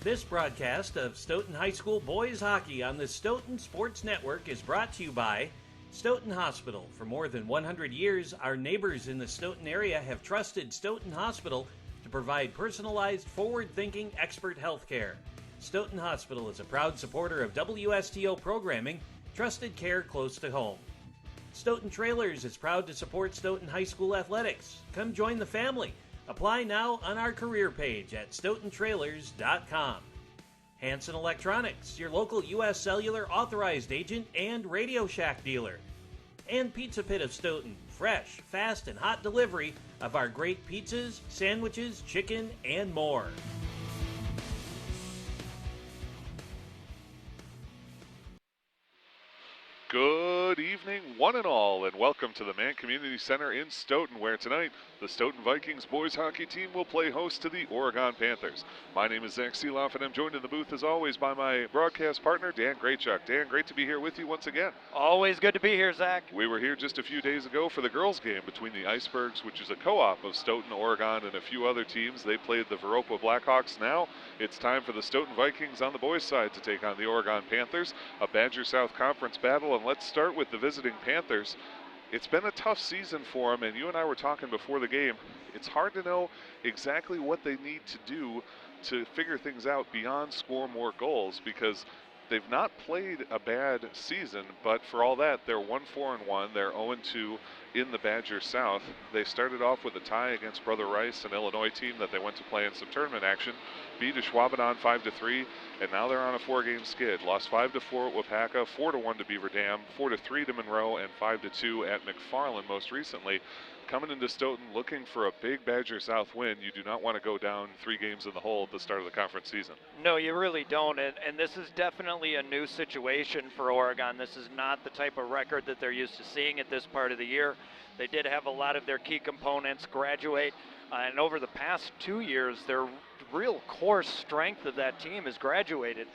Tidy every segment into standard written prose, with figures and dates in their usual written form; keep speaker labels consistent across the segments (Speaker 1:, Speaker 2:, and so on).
Speaker 1: This broadcast of Stoughton High School boys hockey on the Stoughton Sports Network is brought to you by Stoughton Hospital. For more than 100 years, our neighbors in the Stoughton area have trusted Stoughton Hospital to provide personalized, forward-thinking, expert health care. Stoughton Hospital is a proud supporter of WSTO programming, trusted care close to home. Stoughton Trailers is proud to support Stoughton High School athletics. Come join the family. Apply now on our career page at stoughtontrailers.com. Hanson Electronics, your local U.S. Cellular authorized agent and Radio Shack dealer. And Pizza Pit of Stoughton, fresh, fast, and hot delivery of our great pizzas, sandwiches, chicken, and more.
Speaker 2: Good evening, one and all, and welcome to the Mann Community Center in Stoughton, where tonight the Stoughton Vikings boys hockey team will play host to the Oregon Panthers. My name is Zach Seeloff, and I'm joined in the booth, as always, by my broadcast partner, Dan Graychuk. Dan, great to be here with you once again.
Speaker 3: Always good to be here, Zach.
Speaker 2: We were here just a few days ago for the girls' game between the Icebergs, which is a co-op of Stoughton, Oregon, and a few other teams. They played the Viroqua Blackhawks. Now it's time for the Stoughton Vikings on the boys' side to take on the Oregon Panthers, a Badger South Conference battle, and let's start with the visiting Panthers. It's been a tough season for them, and you and I were talking before the game. It's hard to know exactly what they need to do to figure things out beyond score more goals, because they've not played a bad season, but for all that, they're 1-4-1. They're 0-2 in the Badger South. They started off with a tie against Brother Rice, an Illinois team that they went to play in some tournament action, beat Schwabenau 5-3, and now they're on a 4-game skid. Lost 5-4 at Wapaka, 4-1 to Beaver Dam, 4-3 to Monroe, and 5-2 at McFarland most recently. Coming into Stoughton looking for a big Badger South win. You do not want to go down 3 games in the hole at the start of the conference season.
Speaker 3: No, you really don't, and this is definitely a new situation for Oregon. This is not the type of record that they're used to seeing at this part of the year. They did have a lot of their key components graduate, and over the past 2 years, their real core strength of that team has graduated.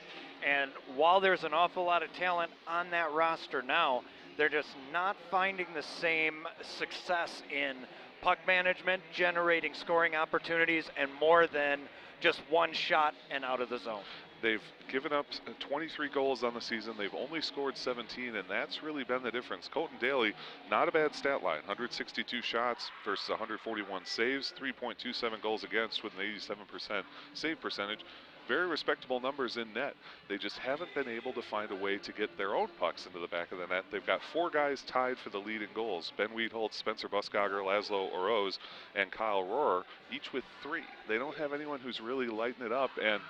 Speaker 3: And while there's an awful lot of talent on that roster now, they're just not finding the same success in puck management, generating scoring opportunities, and more than just one shot and out of the zone.
Speaker 2: They've given up 23 goals on the season. They've only scored 17, and that's really been the difference. Colton Daly, not a bad stat line. 162 shots versus 141 saves, 3.27 goals against with an 87% save percentage. Very respectable numbers in net. They just haven't been able to find a way to get their own pucks into the back of the net. They've got 4 guys tied for the lead in goals. Ben Wiedholz, Spencer Buskogger, Laszlo Oroz, and Kyle Rohrer, each with 3. They don't have anyone who's really lighting it up, and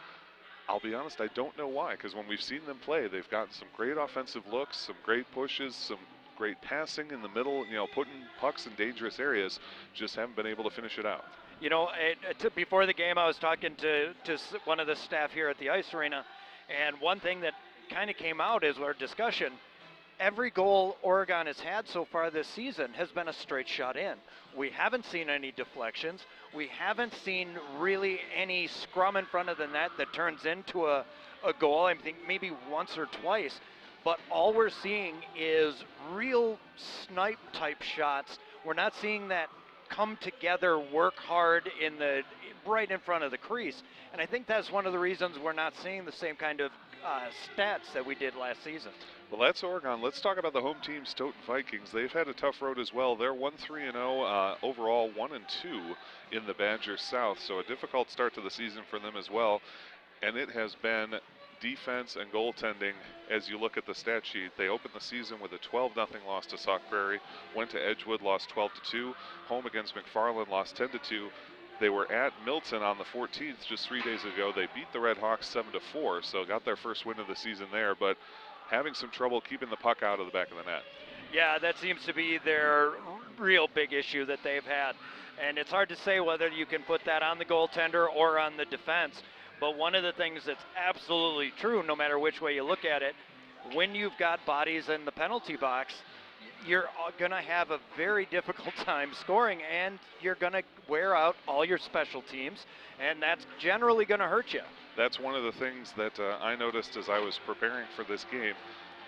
Speaker 2: I'll be honest, I don't know why, because when we've seen them play, they've gotten some great offensive looks, some great pushes, some great passing in the middle, putting pucks in dangerous areas, just haven't been able to finish it out.
Speaker 3: You know, before the game, I was talking to one of the staff here at the ice arena, and one thing that kind of came out is our discussion. Every goal Oregon has had so far this season has been a straight shot in. We haven't seen any deflections. We haven't seen really any scrum in front of the net that turns into a goal. I think maybe once or twice. But all we're seeing is real snipe type shots. We're not seeing that come together, work hard right in front of the crease. And I think that's one of the reasons we're not seeing the same kind of stats that we did last season.
Speaker 2: Well, that's Oregon. Let's talk about the home team, Stoughton Vikings. They've had a tough road as well. They're 1-3-0 overall, 1-2 in the Badger South. So a difficult start to the season for them as well. And it has been defense and goaltending. As you look at the stat sheet, they opened the season with a 12-0 loss to Sauk Prairie, went to Edgewood, lost 12-2, home against McFarland, lost 10-2. They were at Milton on the 14th just 3 days ago. They beat the Red Hawks 7-4, so got their first win of the season there, but having some trouble keeping the puck out of the back of the net.
Speaker 3: Yeah, that seems to be their real big issue that they've had. And it's hard to say whether you can put that on the goaltender or on the defense. But one of the things that's absolutely true, no matter which way you look at it, when you've got bodies in the penalty box, you're going to have a very difficult time scoring, and you're going to wear out all your special teams, and that's generally going to hurt you.
Speaker 2: That's one of the things that I noticed as I was preparing for this game.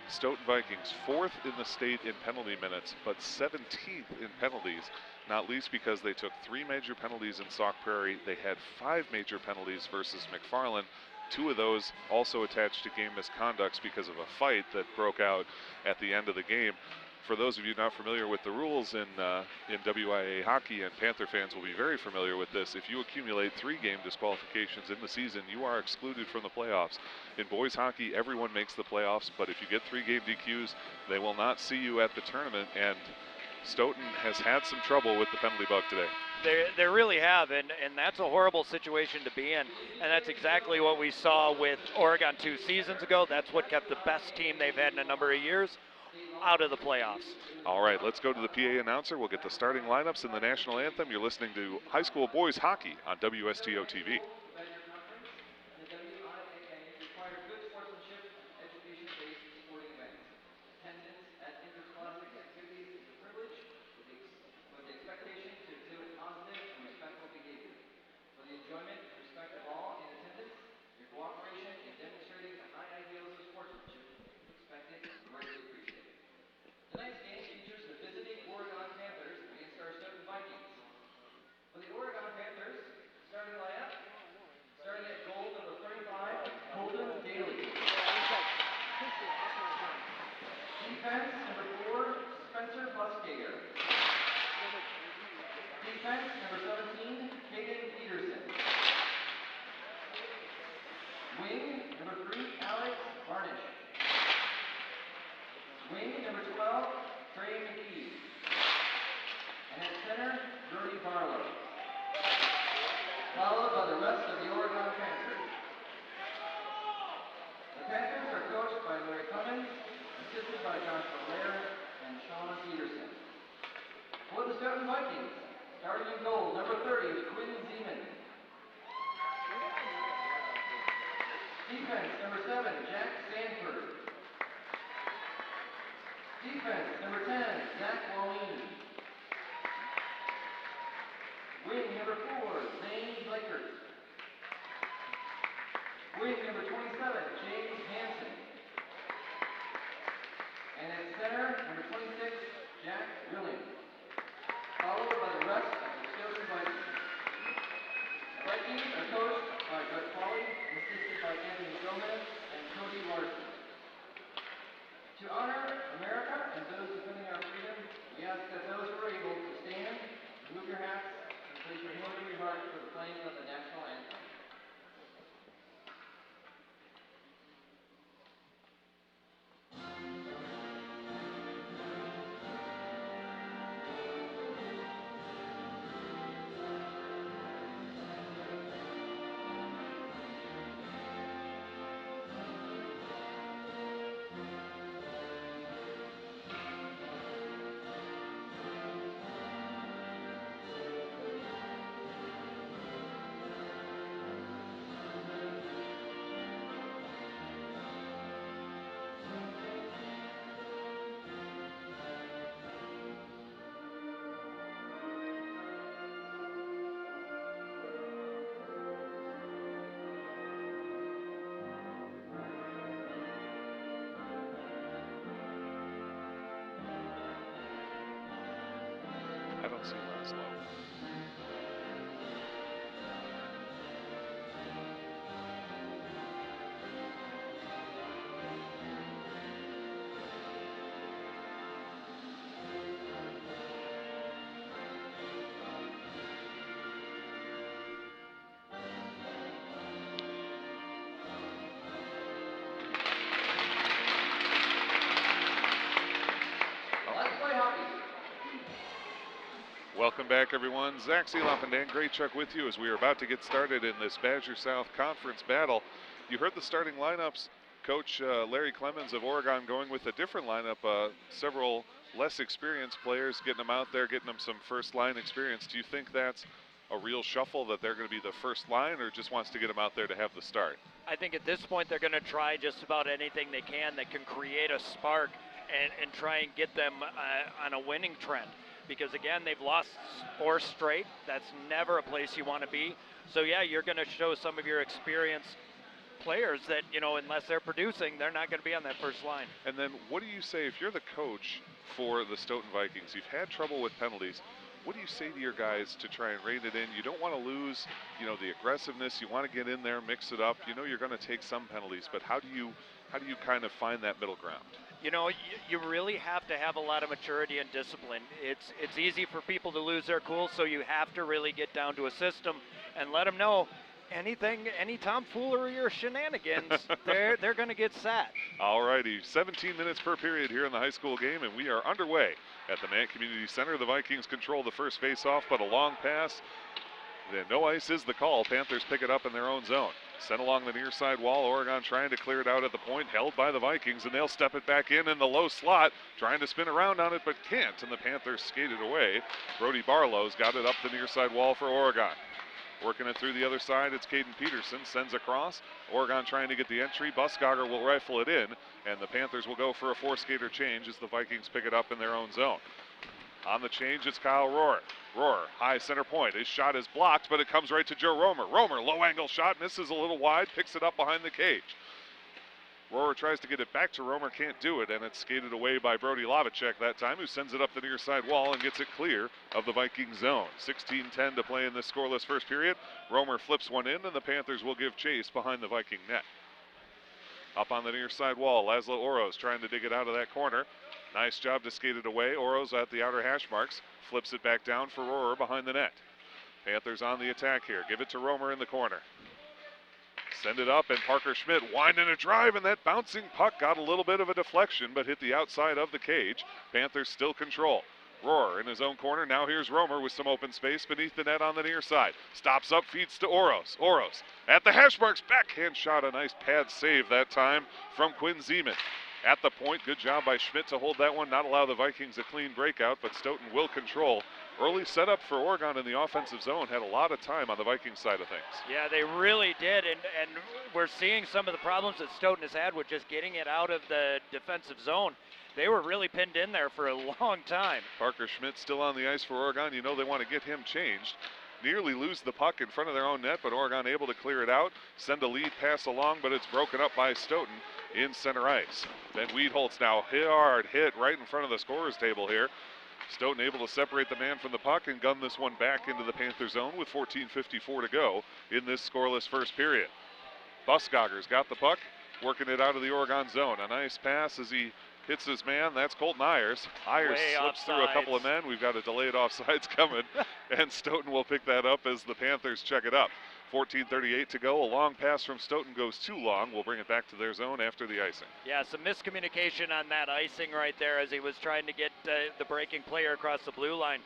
Speaker 2: Stoughton Vikings, 4th in the state in penalty minutes, but 17th in penalties, not least because they took 3 major penalties in Sauk Prairie. They had 5 major penalties versus McFarland. 2 of those also attached to game misconducts because of a fight that broke out at the end of the game. For those of you not familiar with the rules in WIA hockey, and Panther fans will be very familiar with this, if you accumulate 3 game disqualifications in the season, you are excluded from the playoffs. In boys hockey, everyone makes the playoffs, but if you get 3 game DQs, they will not see you at the tournament, and Stoughton has had some trouble with the penalty bug today.
Speaker 3: They really have, and that's a horrible situation to be in, and that's exactly what we saw with Oregon 2 seasons ago. That's what kept the best team they've had in a number of years out of the playoffs.
Speaker 2: All right, let's go to the PA announcer. We'll get the starting lineups and the national anthem. You're listening to high school boys hockey on WSTO TV.
Speaker 4: Tonight's game features the visiting Oregon Panthers against our Stoughton Vikings. For the Oregon Panthers, starting lineup, starting at goal number 35, Colton Daly. Defense, number 4, Spencer Buskager. Defense, number 17, Caden Peterson. Wing, number 3, Alex Varnish. Wing number 12, Trey McKee. And at center, Brody Barlow. Followed by the rest of the Oregon Panthers. The Panthers are coached by Larry Clemens, assisted by Josh Belair and Sean Peterson. For the Stoughton Vikings, starting in goal, number 30 is Quinn Zeman. Defense, number 7, Jack Sanford. Defense, number 10, Zach Wallin. Wing number 4, Zane Blakert. Wing number 27, James Hansen. And at center, number 26, Jack Willing. Followed by the rest of the Stoughton Vikings. The Vikings are coached by Doug Foley, assisted by Anthony Gomez and Cody Larson. To honor America and those defending our freedom, we ask that those who are able to stand, remove your hats, and place your hand over your heart for the playing of the national anthem.
Speaker 2: I don't see Laszlo.
Speaker 4: Let's play hockey.
Speaker 2: Welcome back, everyone. Zach Seeloff and Dan Graychuk with you as we are about to get started in this Badger South Conference battle. You heard the starting lineups. Coach Larry Clemens of Oregon going with a different lineup. Several less experienced players, getting them out there, getting them some first-line experience. Do you think that's a real shuffle, that they're going to be the first line, or just wants to get them out there to have the start?
Speaker 3: I think at this point they're going to try just about anything they can that can create a spark and try and get them on a winning trend. Because again, they've lost 4 straight. That's never a place you want to be. So yeah, you're going to show some of your experienced players that, you know, unless they're producing, they're not going to be on that first line.
Speaker 2: And then what do you say if you're the coach for the Stoughton Vikings? You've had trouble with penalties. What do you say to your guys to try and rein it in? You don't want to lose, the aggressiveness. You want to get in there, mix it up. You're going to take some penalties, but how do you kind of find that middle ground?
Speaker 3: You really have to have a lot of maturity and discipline. It's easy for people to lose their cool, so you have to really get down to a system and let them know any tomfoolery or shenanigans, they're going to get sat.
Speaker 2: All righty, 17 minutes per period here in the high school game, and we are underway at the Mant Community Center. The Vikings control the first face-off, but a long pass. Then no ice is the call. Panthers pick it up in their own zone. Sent along the near side wall. Oregon trying to clear it out at the point. Held by the Vikings, and they'll step it back in the low slot. Trying to spin around on it, but can't, and the Panthers skated away. Brody Barlow's got it up the near side wall for Oregon. Working it through the other side, it's Caden Peterson. Sends across. Oregon trying to get the entry. Buskogger will rifle it in, and the Panthers will go for a four-skater change as the Vikings pick it up in their own zone. On the change, it's Kyle Rohr. Rohr, high center point. His shot is blocked, but it comes right to Joe Romer. Romer, low-angle shot, misses a little wide, picks it up behind the cage. Rohr tries to get it back to Romer, can't do it, and it's skated away by Brody Lavicek that time, who sends it up the near side wall and gets it clear of the Viking zone. 16-10 to play in this scoreless first period. Romer flips one in, and the Panthers will give chase behind the Viking net. Up on the near side wall, Laszlo Oros trying to dig it out of that corner. Nice job to skate it away. Oros at the outer hash marks. Flips it back down for Rohrer behind the net. Panthers on the attack here. Give it to Romer in the corner. Send it up, and Parker Schmidt winding a drive, and that bouncing puck got a little bit of a deflection, but hit the outside of the cage. Panthers still control. Rohrer in his own corner. Now here's Romer with some open space beneath the net on the near side. Stops up, feeds to Oros. Oros at the hash marks. Backhand shot. A nice pad save that time from Quinn Zeman. At the point, good job by Schmidt to hold that one, not allow the Vikings a clean breakout, but Stoughton will control. Early setup for Oregon in the offensive zone, had a lot of time on the Vikings side of things.
Speaker 3: Yeah, they really did, and we're seeing some of the problems that Stoughton has had with just getting it out of the defensive zone. They were really pinned in there for a long time. Parker
Speaker 2: Schmidt still on the ice for Oregon. You know they want to get him changed. Nearly lose the puck in front of their own net, but Oregon able to clear it out. Send a lead pass along, but it's broken up by Stoughton in center ice. Then Wiedholtz now hard hit right in front of the scorer's table here. Stoughton able to separate the man from the puck and gun this one back into the Panther zone with 14:54 to go in this scoreless first period. Buskogger's got the puck, working it out of the Oregon zone. A nice pass as he hits his man. That's Colton Ayers. Ayers slips through a couple of men. We've got a delayed offsides coming, and Stoughton will pick that up as the Panthers check it up. 14:38 to go. A long pass from Stoughton goes too long. We'll bring it back to their zone after the icing.
Speaker 3: Yeah, some miscommunication on that icing right there as he was trying to get the breaking player across the blue line.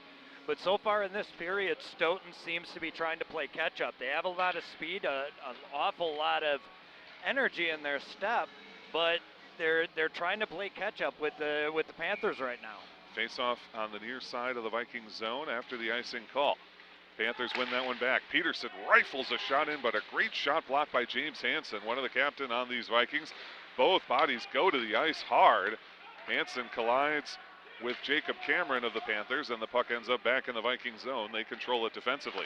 Speaker 3: But so far in this period, Stoughton seems to be trying to play catch-up. They have a lot of speed, an awful lot of energy in their step, but they're trying to play catch-up with the Panthers right now.
Speaker 2: Face-off on the near side of the Vikings zone after the icing call. Panthers win that one back. Peterson rifles a shot in, but a great shot blocked by James Hansen, one of the captain on these Vikings. Both bodies go to the ice hard. Hansen collides with Jacob Cameron of the Panthers, and the puck ends up back in the Viking zone. They control it defensively.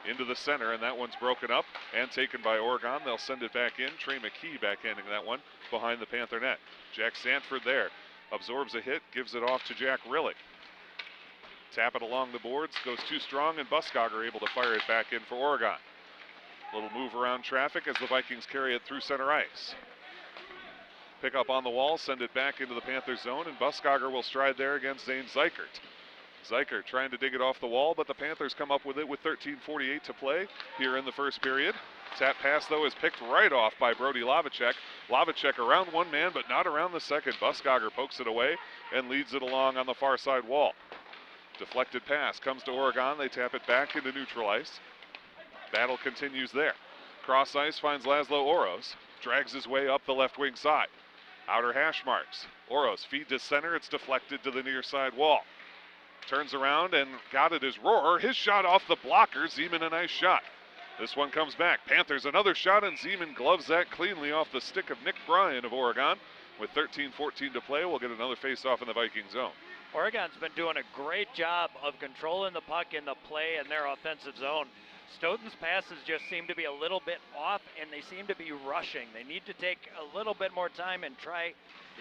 Speaker 2: Into the center, and that one's broken up and taken by Oregon. They'll send it back in. Trey McKee backhanding that one behind the Panther net. Jack Sanford there. Absorbs a hit, gives it off to Jack Rillick. Tap it along the boards, goes too strong, and Buskogger able to fire it back in for Oregon. Little move around traffic as the Vikings carry it through center ice. Pick up on the wall, send it back into the Panther zone, and Buskogger will stride there against Zane Zeikert. Zeikert trying to dig it off the wall, but the Panthers come up with it with 13:48 to play here in the first period. Tap pass, though, is picked right off by Brody Lavicek. Lavicek around one man, but not around the second. Buskogger pokes it away and leads it along on the far side wall. Deflected pass comes to Oregon. They tap it back into neutral ice. Battle continues there. Cross ice finds Laszlo Oros. Drags his way up the left wing side. Outer hash marks. Oros feed to center. It's deflected to the near side wall. Turns around and got it as Rohrer. His shot off the blocker. Zeman a nice shot. This one comes back. Panthers another shot, and Zeman gloves that cleanly off the stick of Nick Bryan of Oregon. With 13:14 to play, we'll get another face-off in the Viking zone.
Speaker 3: Oregon's been doing a great job of controlling the puck in the play in their offensive zone. Stoughton's passes just seem to be a little bit off, and they seem to be rushing. They need to take a little bit more time and try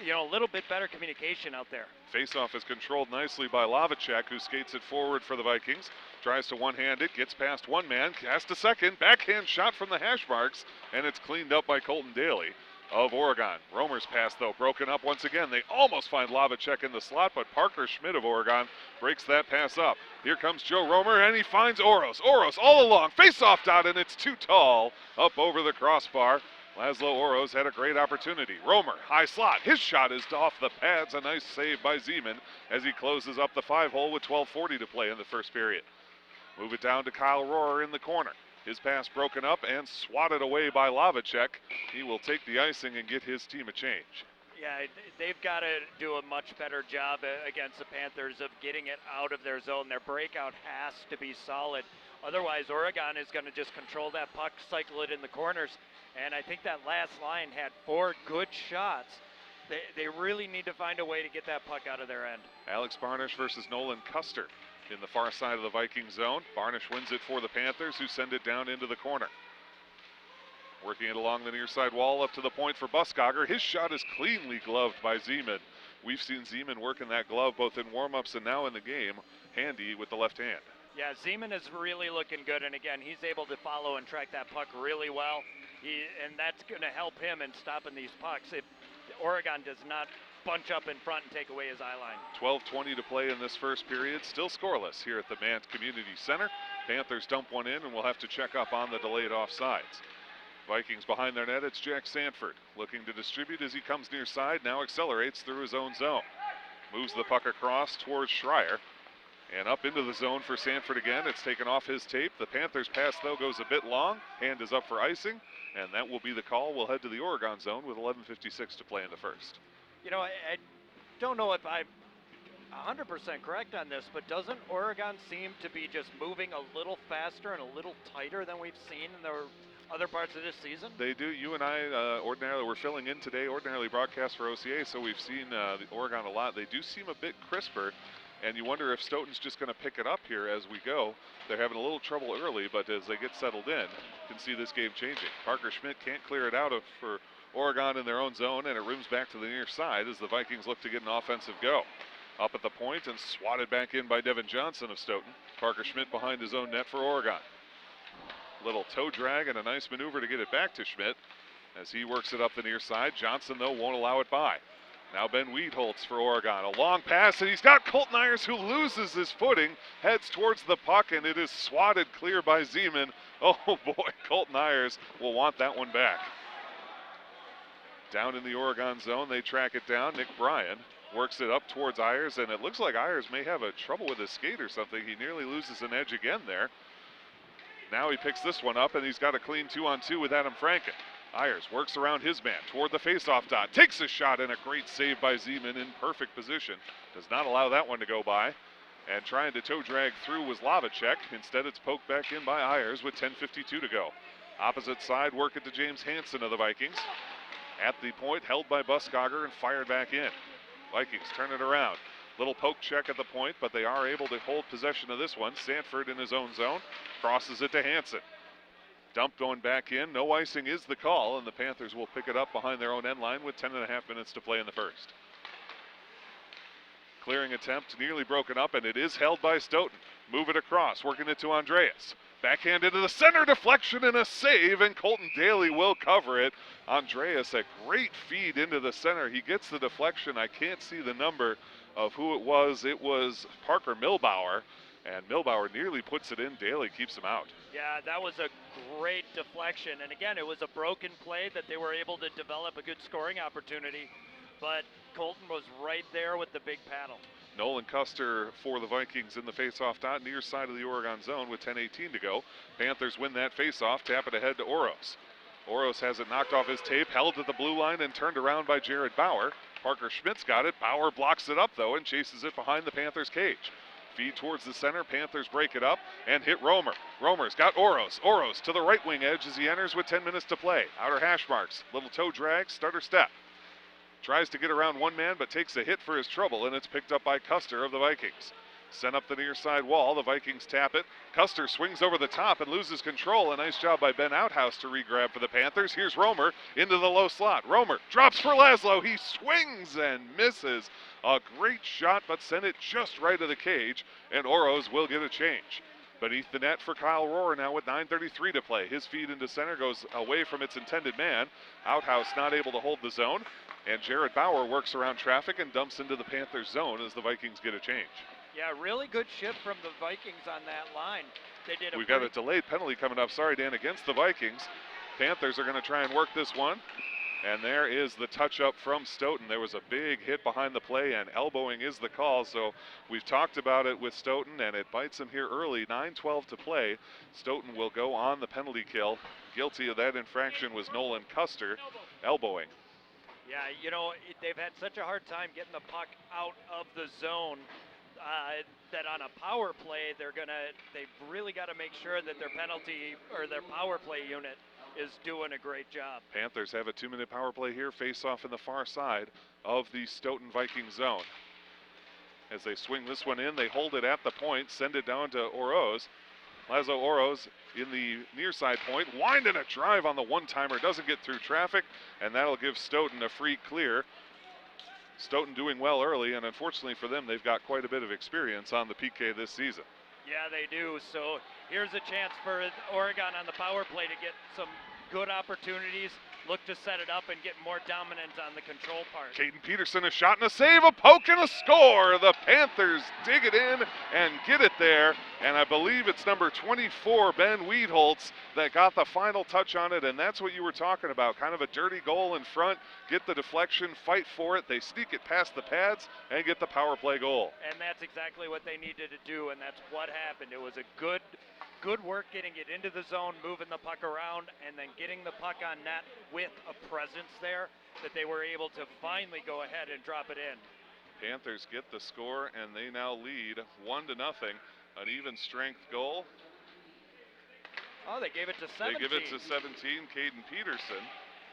Speaker 3: a little bit better communication out there.
Speaker 2: Faceoff is controlled nicely by Lavacek, who skates it forward for the Vikings. Tries to one-hand it, gets past one man, cast to second, backhand shot from the hash marks, and it's cleaned up by Colton Daly of Oregon. Romer's pass, though, broken up once again. They almost find Lavacek in the slot, but Parker Schmidt of Oregon breaks that pass up. Here comes Joe Romer, and he finds Oros. Oros all along, face-off dot, and it's too tall up over the crossbar. Laszlo Oros had a great opportunity. Romer, high slot. His shot is off the pads. A nice save by Zeman as he closes up the 5-hole with 12:40 to play in the first period. Move it down to Kyle Rohrer in the corner. His pass broken up and swatted away by Lavacek. He will take the icing and get his team a change.
Speaker 3: Yeah, they've got to do a much better job against the Panthers of getting it out of their zone. Their breakout has to be solid. Otherwise, Oregon is going to just control that puck, cycle it in the corners. And I think that last line had 4 good shots. They really need to find a way to get that puck out of their end.
Speaker 2: Alex Barnish versus Nolan Custer in the far side of the Viking zone. Barnish wins it for the Panthers, who send it down into the corner. Working it along the near side wall up to the point for Buskogger. His shot is cleanly gloved by Zeman. We've seen Zeman working that glove both in warm-ups and now in the game, handy with the left hand.
Speaker 3: Yeah, Zeman is really looking good, and again, he's able to follow and track that puck really well. And that's going to help him in stopping these pucks if Oregon does not bunch up in front and take away his eye line.
Speaker 2: 12:20 to play in this first period. Still scoreless here at the Mant Community Center. Panthers dump one in, and we'll have to check up on the delayed offsides. Vikings behind their net. It's Jack Sanford looking to distribute as he comes near side. Now accelerates through his own zone. Moves the puck across towards Schreier. And up into the zone for Sanford again. It's taken off his tape. The Panthers pass, though, goes a bit long. Hand is up for icing, and that will be the call. We'll head to the Oregon zone with 11:56 to play in the first.
Speaker 3: I don't know if I'm 100% correct on this, but doesn't Oregon seem to be just moving a little faster and a little tighter than we've seen in the other parts of this season?
Speaker 2: They do. You and I ordinarily, we're filling in today, ordinarily broadcast for OCA, so we've seen the Oregon a lot. They do seem a bit crisper. And you wonder if Stoughton's just going to pick it up here as we go. They're having a little trouble early, but as they get settled in, you can see this game changing. Parker Schmidt can't clear it out for Oregon in their own zone, and it rims back to the near side as the Vikings look to get an offensive go. Up at the point and swatted back in by Devin Johnson of Stoughton. Parker Schmidt behind his own net for Oregon. Little toe drag and a nice maneuver to get it back to Schmidt as he works it up the near side. Johnson, though, won't allow it by. Now Ben Wiedholz for Oregon. A long pass, and he's got Colton Ayers, who loses his footing, heads towards the puck, and it is swatted clear by Zeman. Oh boy, Colton Ayers will want that one back. Down in the Oregon zone, they track it down. Nick Bryan works it up towards Ayers, and it looks like Ayers may have a trouble with his skate or something. He nearly loses an edge again there. Now he picks this one up, and he's got a clean 2-on-2 with Adam Franken. Ayers works around his man toward the faceoff dot, takes a shot, and a great save by Zeman in perfect position. Does not allow that one to go by. And trying to toe drag through was Lavacek. Instead, it's poked back in by Ayers with 10:52 to go. Opposite side, work it to James Hansen of the Vikings. At the point, held by Buskogger and fired back in. Vikings turn it around. Little poke check at the point, but they are able to hold possession of this one. Sanford in his own zone, crosses it to Hansen. Dump going back in. No icing is the call, and the Panthers will pick it up behind their own end line with 10.5 minutes to play in the first. Clearing attempt nearly broken up, and it is held by Stoughton. Move it across, working it to Andreas. Backhand into the center, deflection and a save, and Colton Daly will cover it. Andreas, a great feed into the center. He gets the deflection. I can't see the number of who it was. It was Parker Milbauer. And Milbauer nearly puts it in. Daly keeps him out.
Speaker 3: Yeah, that was a great deflection. And again, it was a broken play that they were able to develop a good scoring opportunity. But Colton was right there with the big paddle.
Speaker 2: Nolan Custer for the Vikings in the faceoff dot, near side of the Oregon zone with 10:18 to go. Panthers win that faceoff, tap it ahead to Oros. Oros has it knocked off his tape, held at the blue line and turned around by Jared Bauer. Parker Schmidt's got it. Bauer blocks it up, though, and chases it behind the Panthers' cage. Feed towards the center. Panthers break it up and hit Romer. Romer's got Oros. Oros to the right wing edge as he enters with 10 minutes to play. Outer hash marks. Little toe drag, starter step. Tries to get around one man, but takes a hit for his trouble, and it's picked up by Custer of the Vikings. Sent up the near side wall. The Vikings tap it. Custer swings over the top and loses control. A nice job by Ben Outhouse to re-grab for the Panthers. Here's Romer into the low slot. Romer drops for Laszlo. He swings and misses. A great shot, but sent it just right of the cage, and Oros will get a change. Beneath the net for Kyle Rohr now with 9:33 to play. His feed into center goes away from its intended man. Outhouse not able to hold the zone, and Jared Bauer works around traffic and dumps into the Panthers zone as the Vikings get a change.
Speaker 3: Yeah, really good shift from the Vikings on that line. They did.
Speaker 2: We've got a delayed penalty coming up. Sorry, Dan, against the Vikings. Panthers are going to try and work this one. And there is the touch up from Stoughton. There was a big hit behind the play, and elbowing is the call. So we've talked about it with Stoughton, and it bites him here early. 9:12 to play. Stoughton will go on the penalty kill. Guilty of that infraction was Nolan Custer, elbowing.
Speaker 3: Yeah, you know, they've had such a hard time getting the puck out of the zone. That on a power play, they've really got to make sure that their penalty or their power play unit is doing a great job.
Speaker 2: Panthers have a 2-minute power play here, face off in the far side of the Stoughton Viking zone. As they swing this one in, they hold it at the point, send it down to Oroz. Lazo Oroz in the near side point, winding a drive on the one-timer, doesn't get through traffic, and that'll give Stoughton a free clear. Stoughton doing well early, and unfortunately for them, they've got quite a bit of experience on the PK this season.
Speaker 3: Yeah, they do. So here's a chance for Oregon on the power play to get some good opportunities, look to set it up and get more dominant on the control part.
Speaker 2: Caden Peterson, a shot and a save, a poke and a score. The Panthers dig it in and get it there. And I believe it's number 24, Ben Wiedholtz, that got the final touch on it. And that's what you were talking about, kind of a dirty goal in front, get the deflection, fight for it. They sneak it past the pads and get the power play goal.
Speaker 3: And that's exactly what they needed to do, and that's what happened. It was a good work getting it into the zone, moving the puck around, and then getting the puck on net with a presence there that they were able to finally go ahead and drop it in.
Speaker 2: Panthers get the score, and they now lead 1-0. An even strength goal.
Speaker 3: Oh, they gave it to 17.
Speaker 2: They give it to 17. Caden Peterson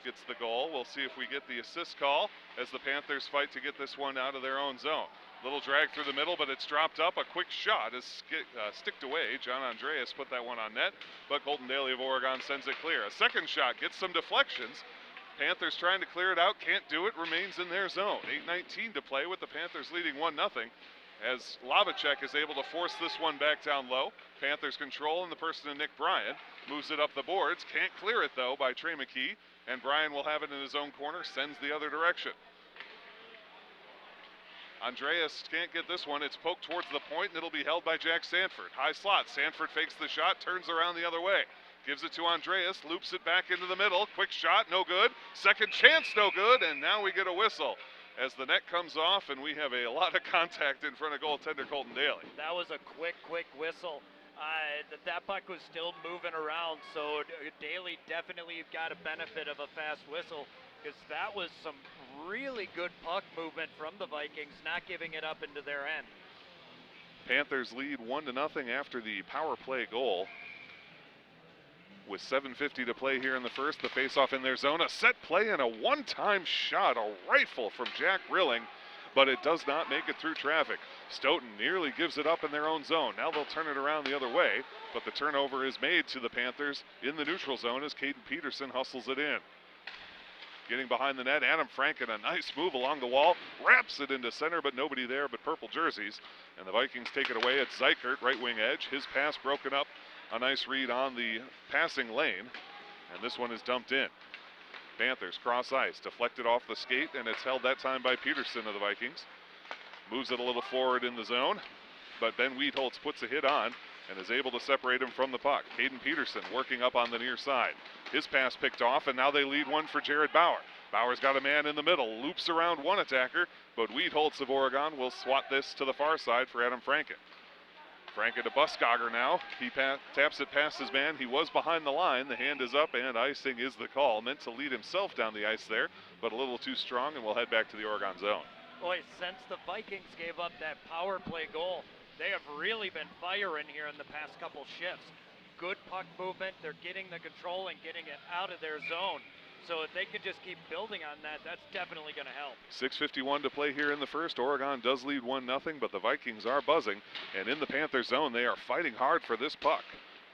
Speaker 2: gets the goal. We'll see if we get the assist call as the Panthers fight to get this one out of their own zone. Little drag through the middle, but it's dropped up. A quick shot is sticked away. John Andreas put that one on net, but Colton Daly of Oregon sends it clear. A second shot gets some deflections. Panthers trying to clear it out, can't do it, remains in their zone. 8:19 to play with the Panthers leading 1-0. As Lavacek is able to force this one back down low. Panthers control in the person of Nick Bryan. Moves it up the boards, can't clear it though by Trey McKee, and Bryan will have it in his own corner, sends the other direction. Andreas can't get this one. It's poked towards the point, and it'll be held by Jack Sanford. High slot. Sanford fakes the shot, turns around the other way. Gives it to Andreas, loops it back into the middle. Quick shot, no good. Second chance, no good, and now we get a whistle as the net comes off, and we have a lot of contact in front of goaltender Colton Daly.
Speaker 3: That was a quick whistle. That puck was still moving around, so Daly definitely got a benefit of a fast whistle, because that was some really good puck movement from the Vikings, not giving it up into their end.
Speaker 2: Panthers lead 1-0 after the power play goal. With 7:50 to play here in the first, the faceoff in their zone, a set play and a one-time shot, a rifle from Jack Rilling, but it does not make it through traffic. Stoughton nearly gives it up in their own zone. Now they'll turn it around the other way, but the turnover is made to the Panthers in the neutral zone as Caden Peterson hustles it in. Getting behind the net, Adam Franken, a nice move along the wall, wraps it into center, but nobody there but purple jerseys. And the Vikings take it away at Zykert, right wing edge. His pass broken up. A nice read on the passing lane, and this one is dumped in. Panthers cross ice, deflected off the skate, and it's held that time by Peterson of the Vikings. Moves it a little forward in the zone, but Ben Wiedholtz puts a hit on and is able to separate him from the puck. Caden Peterson working up on the near side. His pass picked off, and now they lead one for Jared Bauer. Bauer's got a man in the middle, loops around one attacker, but Wiedholtz of Oregon will swat this to the far side for Adam Franken. Franken to Buskogger now. He taps it past his man. He was behind the line. The hand is up, and icing is the call. Meant to lead himself down the ice there, but a little too strong, and we'll head back to the Oregon zone.
Speaker 3: Boy, since the Vikings gave up that power play goal, they have really been firing here in the past couple shifts. Good puck movement. They're getting the control and getting it out of their zone. So if they could just keep building on that, that's definitely going to help.
Speaker 2: 6:51 to play here in the first. Oregon does lead 1-0, but the Vikings are buzzing. And in the Panther zone, they are fighting hard for this puck.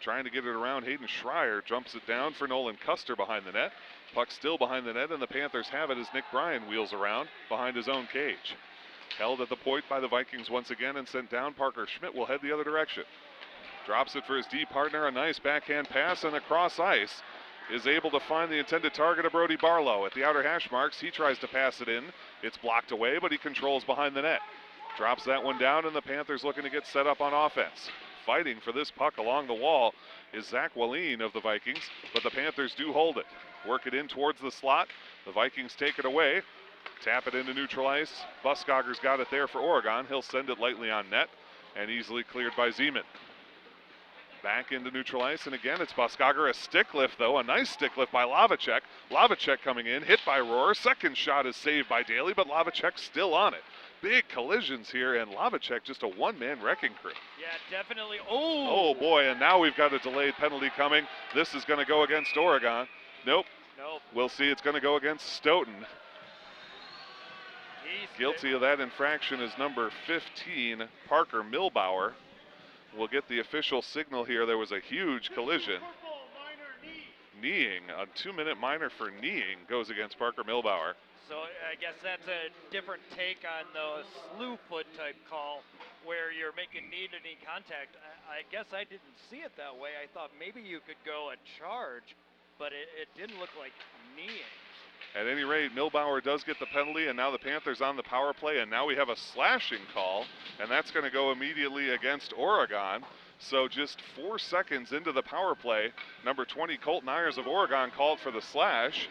Speaker 2: Trying to get it around. Hayden Schreier jumps it down for Nolan Custer behind the net. Puck still behind the net, and the Panthers have it as Nick Bryan wheels around behind his own cage. Held at the point by the Vikings once again and sent down. Parker Schmidt will head the other direction. Drops it for his D partner. A nice backhand pass, and across ice is able to find the intended target of Brody Barlow. At the outer hash marks, he tries to pass it in. It's blocked away, but he controls behind the net. Drops that one down, and the Panthers looking to get set up on offense. Fighting for this puck along the wall is Zach Walleen of the Vikings, but the Panthers do hold it. Work it in towards the slot. The Vikings take it away. Tap it into neutral ice. Buskogger's got it there for Oregon. He'll send it lightly on net and easily cleared by Zeman. Back into neutral ice, and again it's Buskogger. A stick lift, though. A nice stick lift by Lavacek. Lavacek coming in, hit by Rohr. Second shot is saved by Daly, but Lavacek's still on it. Big collisions here, and Lavacek just a one-man wrecking crew.
Speaker 3: Yeah, definitely. Oh!
Speaker 2: Oh, boy, and now we've got a delayed penalty coming. This is going to go against Oregon. Nope. We'll see. It's going to go against Stoughton. Guilty of that infraction is number 15, Parker Milbauer. We'll get the official signal here. There was a huge collision. Kneeing, a 2-minute minor for kneeing goes against Parker Milbauer.
Speaker 3: So I guess that's a different take on the slew foot type call where you're making knee-to-knee contact. I guess I didn't see it that way. I thought maybe you could go a charge, but it didn't look like kneeing.
Speaker 2: At any rate, Milbauer does get the penalty, and now the Panthers on the power play, and now we have a slashing call, and that's going to go immediately against Oregon. So just 4 seconds into the power play, number 20, Colton Ayers of Oregon, called for the slash,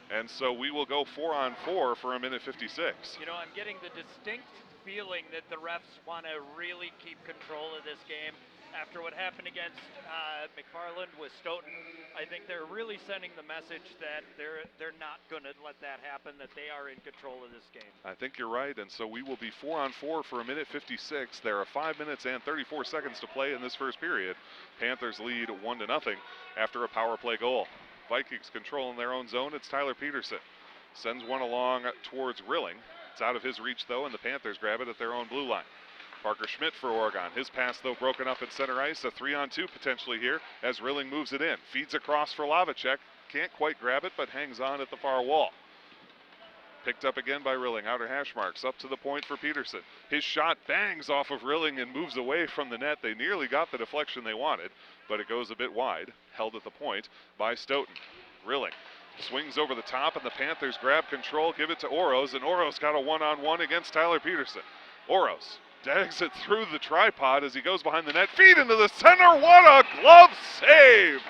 Speaker 2: and so we will go 4-on-4 for 1:56.
Speaker 3: You know, I'm getting the distinct feeling that the refs want to really keep control of this game. After what happened against McFarland with Stoughton, I think they're really sending the message that they're not going to let that happen, that they are in control of this game.
Speaker 2: I think you're right, and so we will be 4-on-4 for 1:56. There are 5 minutes and 34 seconds to play in this first period. Panthers lead 1-0 after a power play goal. Vikings control in their own zone. It's Tyler Peterson. Sends one along towards Rilling. It's out of his reach, though, and the Panthers grab it at their own blue line. Parker Schmidt for Oregon. His pass, though, broken up at center ice. A 3-on-2 potentially here as Rilling moves it in. Feeds across for Lavacek. Can't quite grab it, but hangs on at the far wall. Picked up again by Rilling. Outer hash marks up to the point for Peterson. His shot bangs off of Rilling and moves away from the net. They nearly got the deflection they wanted, but it goes a bit wide. Held at the point by Stoughton. Rilling swings over the top, and the Panthers grab control, give it to Oros, and Oros got a one-on-one against Tyler Peterson. Oros dags it through the tripod as he goes behind the net. Feed into the center. What a glove save!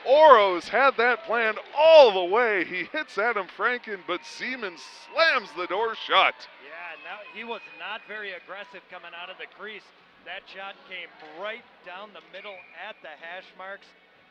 Speaker 2: Oros had that planned all the way. He hits Adam Franken, but Seaman slams the door shut.
Speaker 3: Yeah, now he was not very aggressive coming out of the crease. That shot came right down the middle at the hash marks,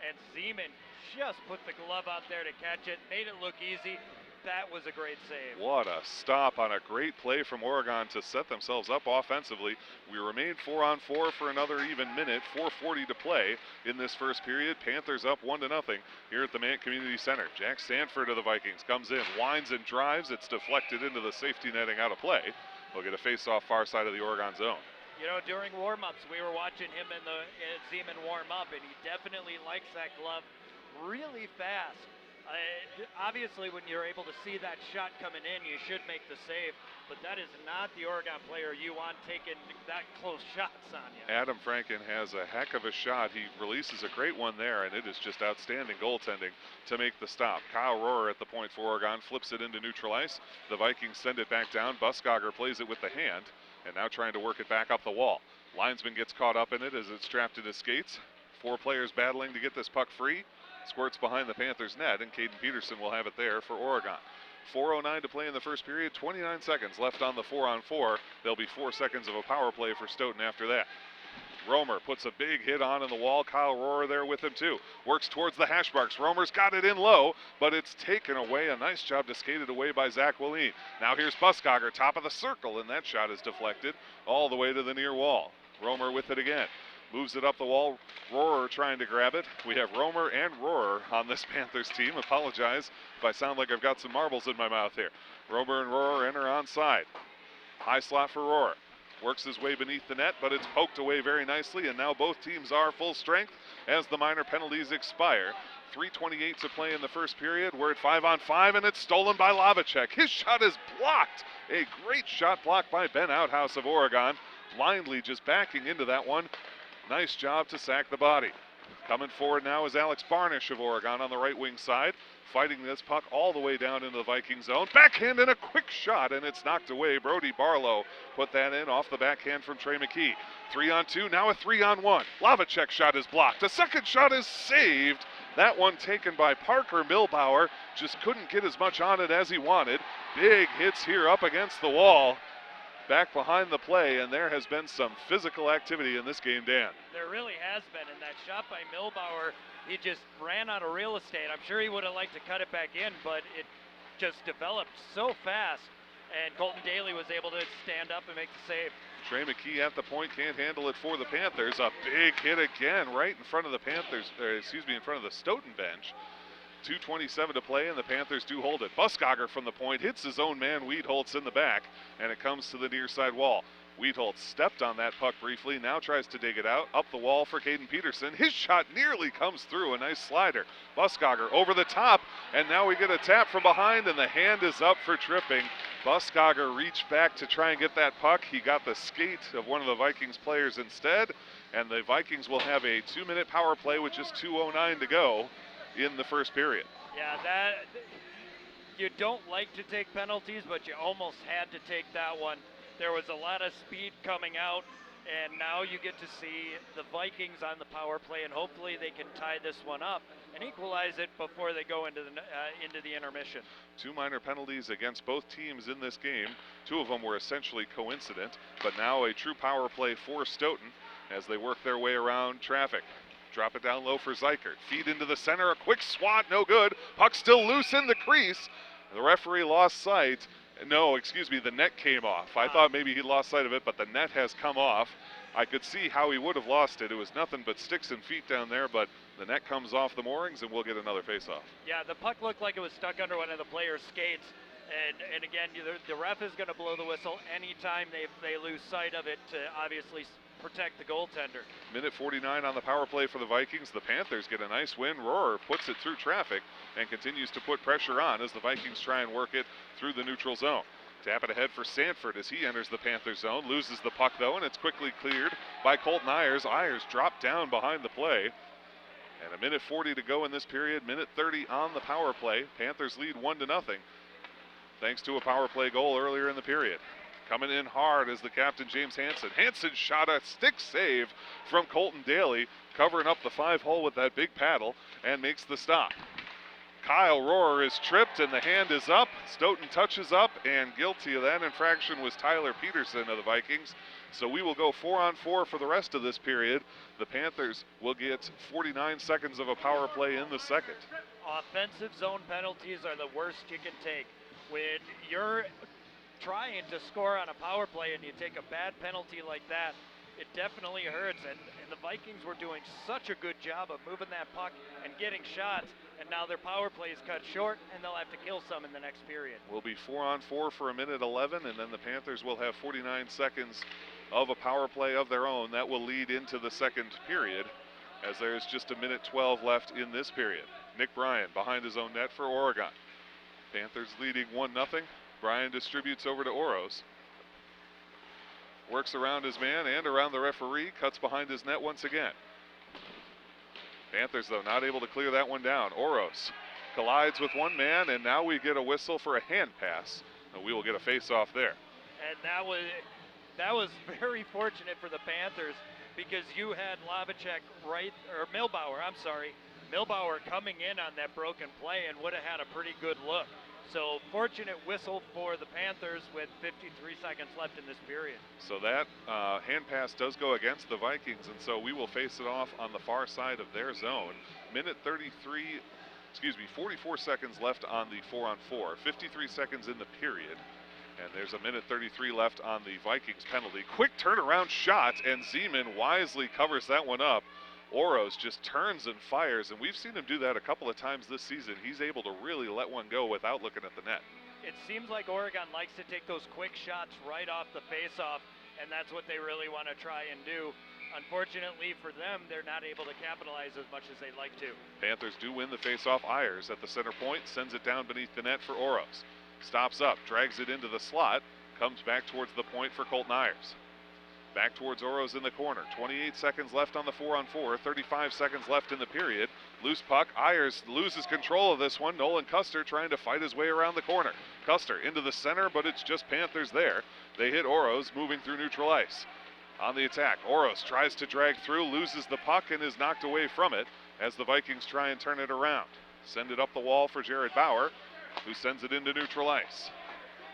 Speaker 3: and Seaman just put the glove out there to catch it, made it look easy. That was a great save.
Speaker 2: What a stop on a great play from Oregon to set themselves up offensively. We remain 4-on-4 for another even minute. 4:40 to play in this first period. Panthers up 1-0 here at the Mant Community Center. Jack Sanford of the Vikings comes in, winds and drives. It's deflected into the safety netting out of play. They'll get a face-off far side of the Oregon zone.
Speaker 3: You know, during warm-ups, we were watching him in Zeman warm up, and he definitely likes that glove really fast. Obviously, when you're able to see that shot coming in, you should make the save, but that is not the Oregon player you want taking that close shots on you.
Speaker 2: Adam Franken has a heck of a shot. He releases a great one there, and it is just outstanding goaltending to make the stop. Kyle Rohr at the point for Oregon, flips it into neutral ice. The Vikings send it back down. Buskogger plays it with the hand, and now trying to work it back up the wall. Linesman gets caught up in it as it's trapped in his skates. 4 players battling to get this puck free. Squirts behind the Panthers net, and Caden Peterson will have it there for Oregon. 4:09 to play in the first period, 29 seconds left on the 4-on-4. There'll be 4 seconds of a power play for Stoughton after that. Romer puts a big hit on in the wall. Kyle Rohr there with him too. Works towards the hash marks. Romer's got it in low, but it's taken away. A nice job to skate it away by Zach Walleen. Now here's Buskogger, top of the circle, and that shot is deflected all the way to the near wall. Romer with it again. Moves it up the wall. Rohrer trying to grab it. We have Romer and Rohrer on this Panthers team. Apologize if I sound like I've got some marbles in my mouth here. Romer and Rohrer enter onside. High slot for Rohrer. Works his way beneath the net, but it's poked away very nicely, and now both teams are full strength as the minor penalties expire. 3:28 to play in the first period. We're at 5-on-5, and it's stolen by Lavacek. His shot is blocked. A great shot blocked by Ben Outhouse of Oregon. Blindly just backing into that one. Nice job to sack the body. Coming forward now is Alex Barnish of Oregon on the right wing side. Fighting this puck all the way down into the Viking zone. Backhand and a quick shot, and it's knocked away. Brody Barlow put that in off the backhand from Trey McKee. 3-on-2, now a 3-on-1. Lavacek shot is blocked. A second shot is saved. That one taken by Parker Milbauer. Just couldn't get as much on it as he wanted. Big hits here up against the wall. Back behind the play, and there has been some physical activity in this game, Dan.
Speaker 3: There really has been, and that shot by Milbauer, he just ran out of real estate. I'm sure he would have liked to cut it back in, but it just developed so fast, and Colton Daly was able to stand up and make the save.
Speaker 2: Trey McKee at the point, can't handle it for the Panthers. A big hit again right in front of the Panthers, in front of the Stoughton bench. 2:27 to play, and the Panthers do hold it. Buskogger from the point hits his own man, Wiedholtz, in the back, and it comes to the near side wall. Wiedholtz stepped on that puck briefly, now tries to dig it out. Up the wall for Caden Peterson. His shot nearly comes through, a nice slider. Buskogger over the top, and now we get a tap from behind, and the hand is up for tripping. Buskogger reached back to try and get that puck. He got the skate of one of the Vikings players instead, and the Vikings will have a 2-minute power play with just 2:09 to go in the first period.
Speaker 3: Yeah, that you don't like to take penalties, but you almost had to take that one. There was a lot of speed coming out, and now you get to see the Vikings on the power play, and hopefully they can tie this one up and equalize it before they go into the intermission.
Speaker 2: 2 minor penalties against both teams in this game. 2 of them were essentially coincident, but now a true power play for Stoughton as they work their way around traffic. Drop it down low for Zykert. Feed into the center, a quick swat, no good. Puck still loose in the crease. The referee lost sight. No, excuse me, the net came off. I thought maybe he lost sight of it, but the net has come off. I could see how he would have lost it. It was nothing but sticks and feet down there, but the net comes off the moorings, and we'll get another face-off.
Speaker 3: Yeah, the puck looked like it was stuck under one of the players' skates. And again, the ref is going to blow the whistle anytime they lose sight of it to obviously protect the goaltender.
Speaker 2: Minute 49 on the power play for the Vikings. The Panthers get a nice win. Rohrer puts it through traffic and continues to put pressure on as the Vikings try and work it through the neutral zone. Tap it ahead for Sanford as he enters the Panther zone. Loses the puck though, and it's quickly cleared by Colton Ayers. Ayers dropped down behind the play. And a minute 40 to go in this period. Minute 30 on the power play. Panthers lead 1-0 thanks to a power play goal earlier in the period. Coming in hard is the captain, James Hansen. Hansen shot a stick save from Colton Daly, covering up the 5-hole with that big paddle, and makes the stop. Kyle Rohrer is tripped, and the hand is up. Stoughton touches up, and guilty of that infraction was Tyler Peterson of the Vikings. So we will go 4-on-4 for the rest of this period. The Panthers will get 49 seconds of a power play in the second.
Speaker 3: Offensive zone penalties are the worst you can take. When you're trying to score on a power play and you take a bad penalty like that, it definitely hurts. And the Vikings were doing such a good job of moving that puck and getting shots, and now their power play is cut short, and they'll have to kill some in the next period.
Speaker 2: We'll be 4-on-4 for a minute 11, and then the Panthers will have 49 seconds of a power play of their own. That will lead into the second period, as there's just a minute 12 left in this period. Nick Bryan behind his own net for Oregon. Panthers leading 1-0. Bryan distributes over to Oros. Works around his man and around the referee. Cuts behind his net once again. Panthers, though, not able to clear that one down. Oros collides with one man, and now we get a whistle for a hand pass. And we will get a face-off there.
Speaker 3: And that was very fortunate for the Panthers, because you had Milbauer coming in on that broken play and would have had a pretty good look. So fortunate whistle for the Panthers with 53 seconds left in this period.
Speaker 2: So that hand pass does go against the Vikings, and so we will face it off on the far side of their zone. 44 seconds left on the 4-on-4, 53 seconds in the period. And there's a minute 33 left on the Vikings penalty. Quick turnaround shot, and Zeman wisely covers that one up. Oros just turns and fires, and we've seen him do that a couple of times this season. He's able to really let one go without looking at the net.
Speaker 3: It seems like Oregon likes to take those quick shots right off the face-off, and that's what they really want to try and do. Unfortunately for them, they're not able to capitalize as much as they'd like to.
Speaker 2: Panthers do win the face-off. Ayers at the center point, sends it down beneath the net for Oros. Stops up, drags it into the slot, comes back towards the point for Colton Ayers. Back towards Oros in the corner. 28 seconds left on the 4-on-4. 35 seconds left in the period. Loose puck. Ayers loses control of this one. Nolan Custer trying to fight his way around the corner. Custer into the center, but it's just Panthers there. They hit Oros moving through neutral ice. On the attack, Oros tries to drag through, loses the puck, and is knocked away from it as the Vikings try and turn it around. Send it up the wall for Jared Bauer, who sends it into neutral ice.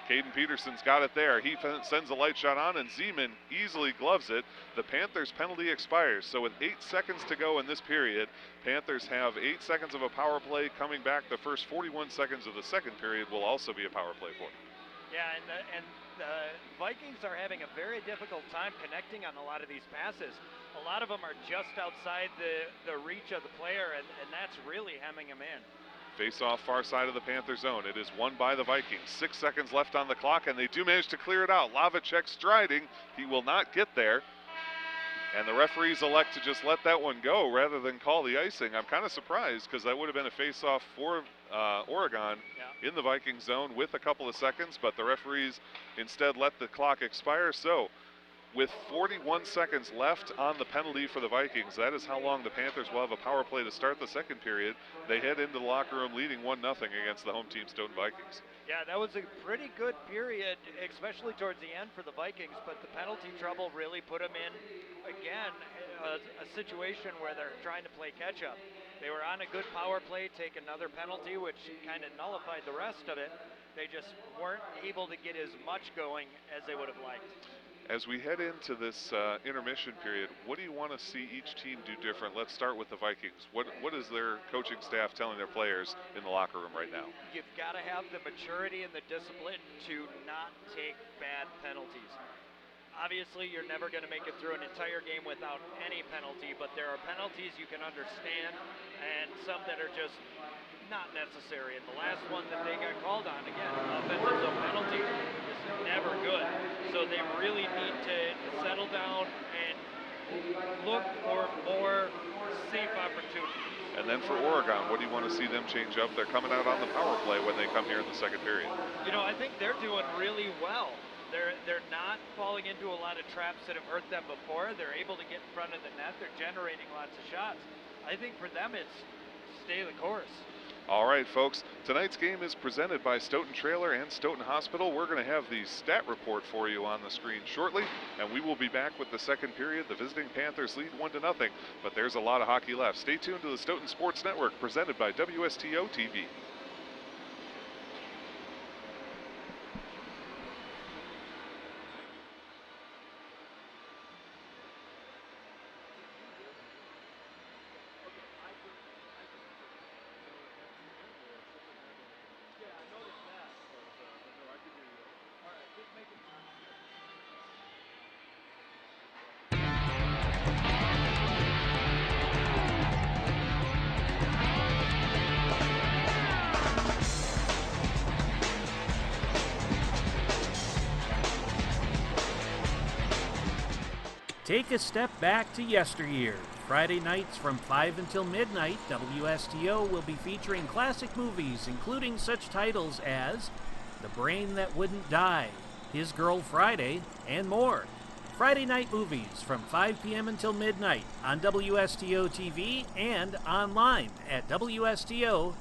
Speaker 2: Caden Peterson's got it there. He sends a light shot on, and Zeman easily gloves it. The Panthers' penalty expires. So with 8 seconds to go in this period, Panthers have 8 seconds of a power play coming back. The first 41 seconds of the second period will also be a power play for them.
Speaker 3: Yeah, and the Vikings are having a very difficult time connecting on a lot of these passes. A lot of them are just outside the reach of the player, and that's really hemming them in.
Speaker 2: Face-off far side of the Panther zone. It is won by the Vikings. 6 seconds left on the clock, and they do manage to clear it out. Lavacek striding. He will not get there. And the referees elect to just let that one go rather than call the icing. I'm kind of surprised because that would have been a face-off for Oregon in the Viking zone with a couple of seconds, but the referees instead let the clock expire. So with 41 seconds left on the penalty for the Vikings, that is how long the Panthers will have a power play to start the second period. They head into the locker room leading 1-0 against the home team Stoughton Vikings.
Speaker 3: Yeah, that was a pretty good period, especially towards the end for the Vikings, but the penalty trouble really put them in, again, a situation where they're trying to play catch-up. They were on a good power play, take another penalty, which kind of nullified the rest of it. They just weren't able to get as much going as they would have liked.
Speaker 2: As we head into this intermission period, what do you want to see each team do different? Let's start with the Vikings. What is their coaching staff telling their players in the locker room right now?
Speaker 3: You've got to have the maturity and the discipline to not take bad penalties. Obviously, you're never going to make it through an entire game without any penalty, but there are penalties you can understand and some that are just not necessary. And the last one that they got called on, again, offensive zone penalty, is never good. So they really need to settle down and look for more safe opportunities.
Speaker 2: And then for Oregon, what do you want to see them change up? They're coming out on the power play when they come here in the second period.
Speaker 3: You know, I think they're doing really well. They're not falling into a lot of traps that have hurt them before. They're able to get in front of the net. They're generating lots of shots. I think for them it's stay the course.
Speaker 2: All right, folks, tonight's game is presented by Stoughton Trailer and Stoughton Hospital. We're going to have the stat report for you on the screen shortly, and we will be back with the second period. The visiting Panthers lead 1-0, but there's a lot of hockey left. Stay tuned to the Stoughton Sports Network, presented by WSTO TV.
Speaker 1: Take a step back to yesteryear. Friday nights from 5 until midnight, WSTO will be featuring classic movies, including such titles as The Brain That Wouldn't Die, His Girl Friday, and more. Friday night movies from 5 p.m. until midnight on WSTO TV and online at WSTO.tv.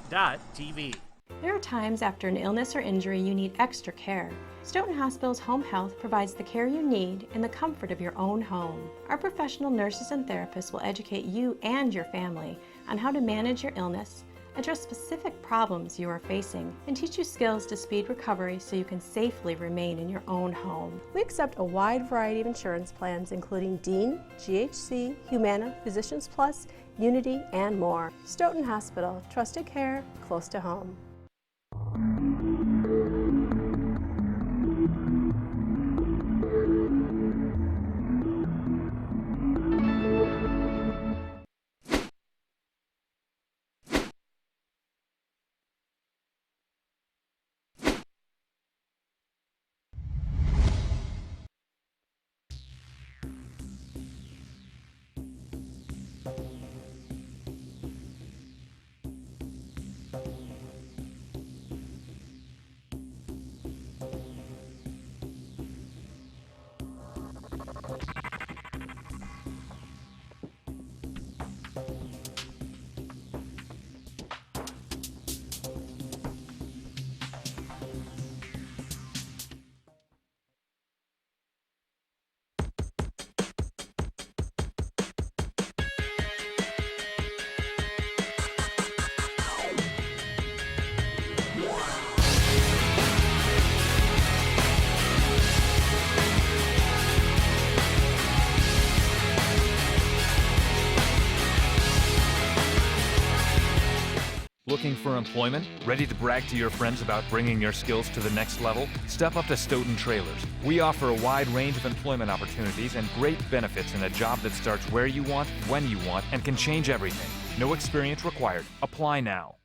Speaker 5: There are times after an illness or injury you need extra care. Stoughton Hospital's Home Health provides the care you need in the comfort of your own home. Our professional nurses and therapists will educate you and your family on how to manage your illness, address specific problems you are facing, and teach you skills to speed recovery so you can safely remain in your own home.
Speaker 6: We accept a wide variety of insurance plans including Dean, GHC, Humana, Physicians Plus, Unity, and more. Stoughton Hospital, trusted care, close to home.
Speaker 7: Looking for employment? Ready to brag to your friends about bringing your skills to the next level? Step up to Stoughton Trailers. We offer a wide range of employment opportunities and great benefits in a job that starts where you want, when you want, and can change everything. No experience required. Apply now.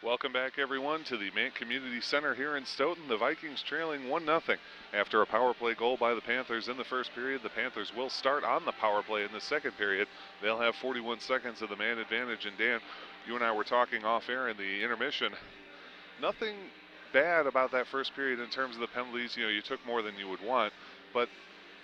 Speaker 2: Welcome back, everyone, to the Mant Community Center here in Stoughton. The Vikings trailing 1-0 after a power play goal by the Panthers in the first period. The Panthers will start on the power play in the second period. They'll have 41 seconds of the man advantage. And Dan, you and I were talking off air in the intermission. Nothing bad about that first period in terms of the penalties. You know, you took more than you would want, but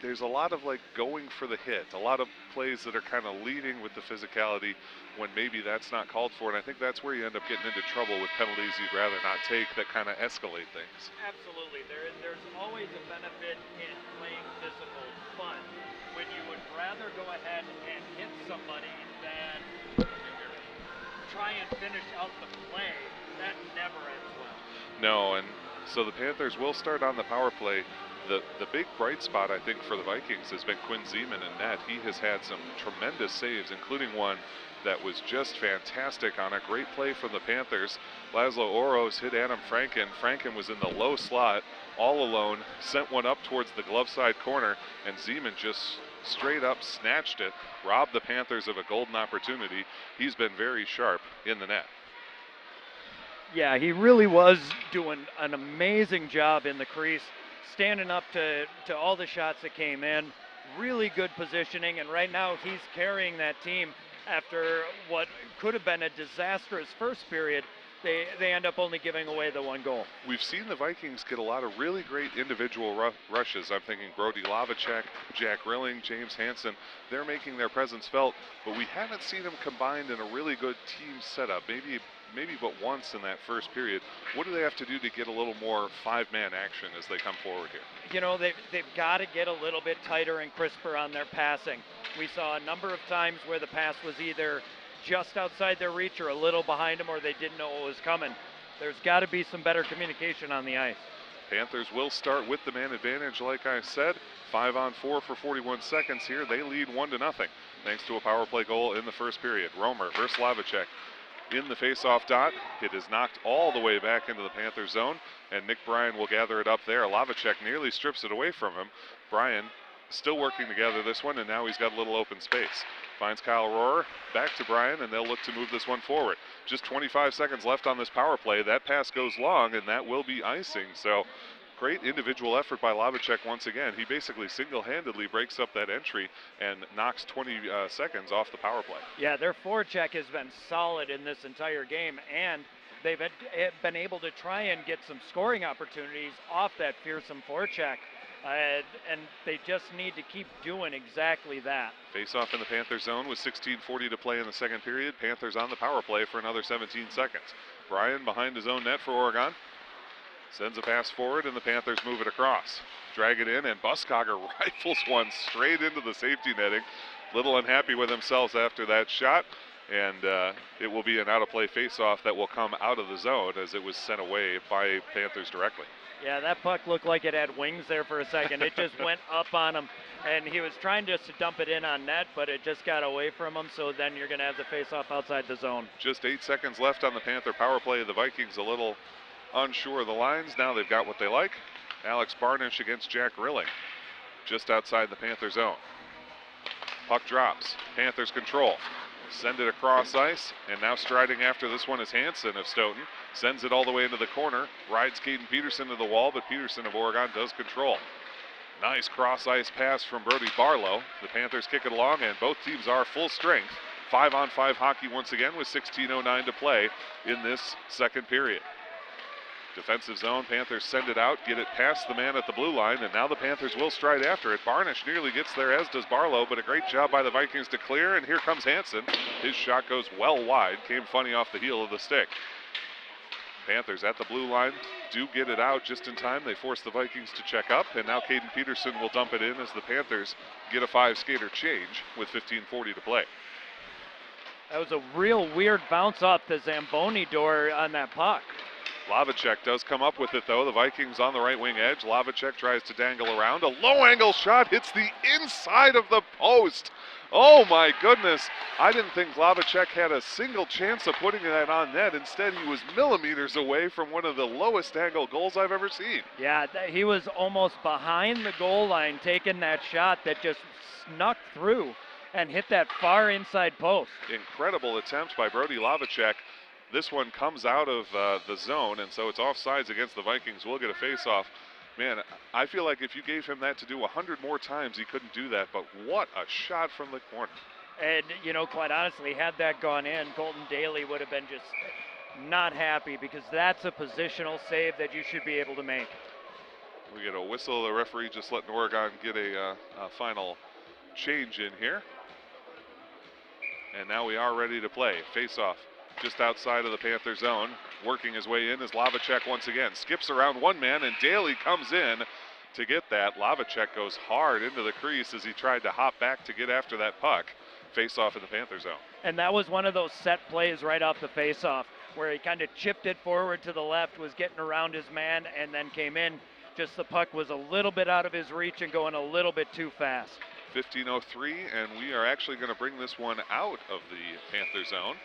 Speaker 2: there's a lot of going for the hit, a lot of plays that are kind of leading with the physicality when maybe that's not called for, and I think that's where you end up getting into trouble with penalties you'd rather not take that kind of escalate things.
Speaker 3: Absolutely. There's always a benefit in playing physical, but when you would rather go ahead and hit somebody than try and finish out the play, that never ends well.
Speaker 2: No, and so the Panthers will start on the power play. The big bright spot, I think, for the Vikings has been Quinn Zeman in net. He has had some tremendous saves, including one that was just fantastic on a great play from the Panthers. Laszlo Oros hit Adam Franken. Franken was in the low slot, all alone, sent one up towards the glove side corner, and Zeman just straight up snatched it, robbed the Panthers of a golden opportunity. He's been very sharp in the net.
Speaker 3: Yeah, he really was doing an amazing job in the crease, standing up to all the shots that came in. Really good positioning, and right now he's carrying that team after what could have been a disastrous first period. They end up only giving away the one goal.
Speaker 2: We've seen the Vikings get a lot of really great individual rushes. I'm thinking Brody Lavacek, Jack Rilling, James Hansen. They're making their presence felt, but we haven't seen them combined in a really good team setup. Maybe but once in that first period. What do they have to do to get a little more five-man action as they come forward here?
Speaker 3: You know, they've got to get a little bit tighter and crisper on their passing. We saw a number of times where the pass was either just outside their reach or a little behind them, or they didn't know what was coming. There's got to be some better communication on the ice.
Speaker 2: Panthers will start with the man advantage, like I said. 5-on-4 for 41 seconds here. They lead 1-0 thanks to a power play goal in the first period. Romer versus Lavacek in the face-off dot. It is knocked all the way back into the Panther zone, and Nick Bryan will gather it up there. Lavacek nearly strips it away from him. Bryan still working together this one, and now he's got a little open space. Finds Kyle Rohrer, back to Bryan, and they'll look to move this one forward. Just 25 seconds left on this power play. That pass goes long, and that will be icing. So great individual effort by Lavacek once again. He basically single-handedly breaks up that entry and knocks 20 seconds off the power play.
Speaker 3: Yeah, their forecheck has been solid in this entire game, and they've been able to try and get some scoring opportunities off that fearsome forecheck. And they just need to keep doing exactly that.
Speaker 2: Face-off in the Panther zone with 16:40 to play in the second period. Panthers on the power play for another 17 seconds. Bryan behind his own net for Oregon. Sends a pass forward, and the Panthers move it across. Drag it in, and Buskogger rifles one straight into the safety netting. Little unhappy with themselves after that shot, and it will be an out-of-play face-off that will come out of the zone as it was sent away by Panthers directly.
Speaker 3: Yeah, that puck looked like it had wings there for a second. It just went up on him, and he was trying just to dump it in on net, but it just got away from him, so then you're going to have the face-off outside the zone.
Speaker 2: Just 8 seconds left on the Panther power play. The Vikings a little unsure of the lines. Now they've got what they like. Alex Barnish against Jack Rilling, just outside the Panther zone. Puck drops. Panthers control. Send it across ice, and now striding after this one is Hansen of Stoughton. Sends it all the way into the corner, rides Caden Peterson to the wall, but Peterson of Oregon does control. Nice cross-ice pass from Brody Barlow. The Panthers kick it along, and both teams are full strength. 5-on-5 hockey once again with 16:09 to play in this second period. Defensive zone, Panthers send it out, get it past the man at the blue line, and now the Panthers will stride after it. Barnish nearly gets there, as does Barlow, but a great job by the Vikings to clear, and here comes Hansen. His shot goes well wide, came funny off the heel of the stick. Panthers at the blue line do get it out just in time. They force the Vikings to check up, and now Caden Peterson will dump it in as the Panthers get a 5-skater change with 15:40 to play.
Speaker 3: That was a real weird bounce off the Zamboni door on that puck.
Speaker 2: Lavacek does come up with it, though. The Vikings on the right wing edge. Lavacek tries to dangle around. A low-angle shot hits the inside of the post. Oh, my goodness. I didn't think Lavacek had a single chance of putting that on net. Instead, he was millimeters away from one of the lowest angle goals I've ever seen.
Speaker 3: Yeah, he was almost behind the goal line taking that shot that just snuck through and hit that far inside post.
Speaker 2: Incredible attempt by Brody Lavacek. This one comes out of the zone, and so it's offsides against the Vikings. We'll get a face-off. Man, I feel like if you gave him that to do 100 more times, he couldn't do that, but what a shot from the corner.
Speaker 3: And, you know, quite honestly, had that gone in, Colton Daly would have been just not happy, because that's a positional save that you should be able to make.
Speaker 2: We get a whistle. The referee just letting Oregon get a final change in here. And now we are ready to play. Face-off just outside of the Panther zone. Working his way in is Lavacek once again. Skips around one man, and Daly comes in to get that. Lavacek goes hard into the crease as he tried to hop back to get after that puck. Face-off in the Panther zone.
Speaker 3: And that was one of those set plays right off the face-off where he kind of chipped it forward to the left, was getting around his man, and then came in. Just the puck was a little bit out of his reach and going a little bit too fast.
Speaker 2: 15:03, and we are actually going to bring this one out of the Panther zone.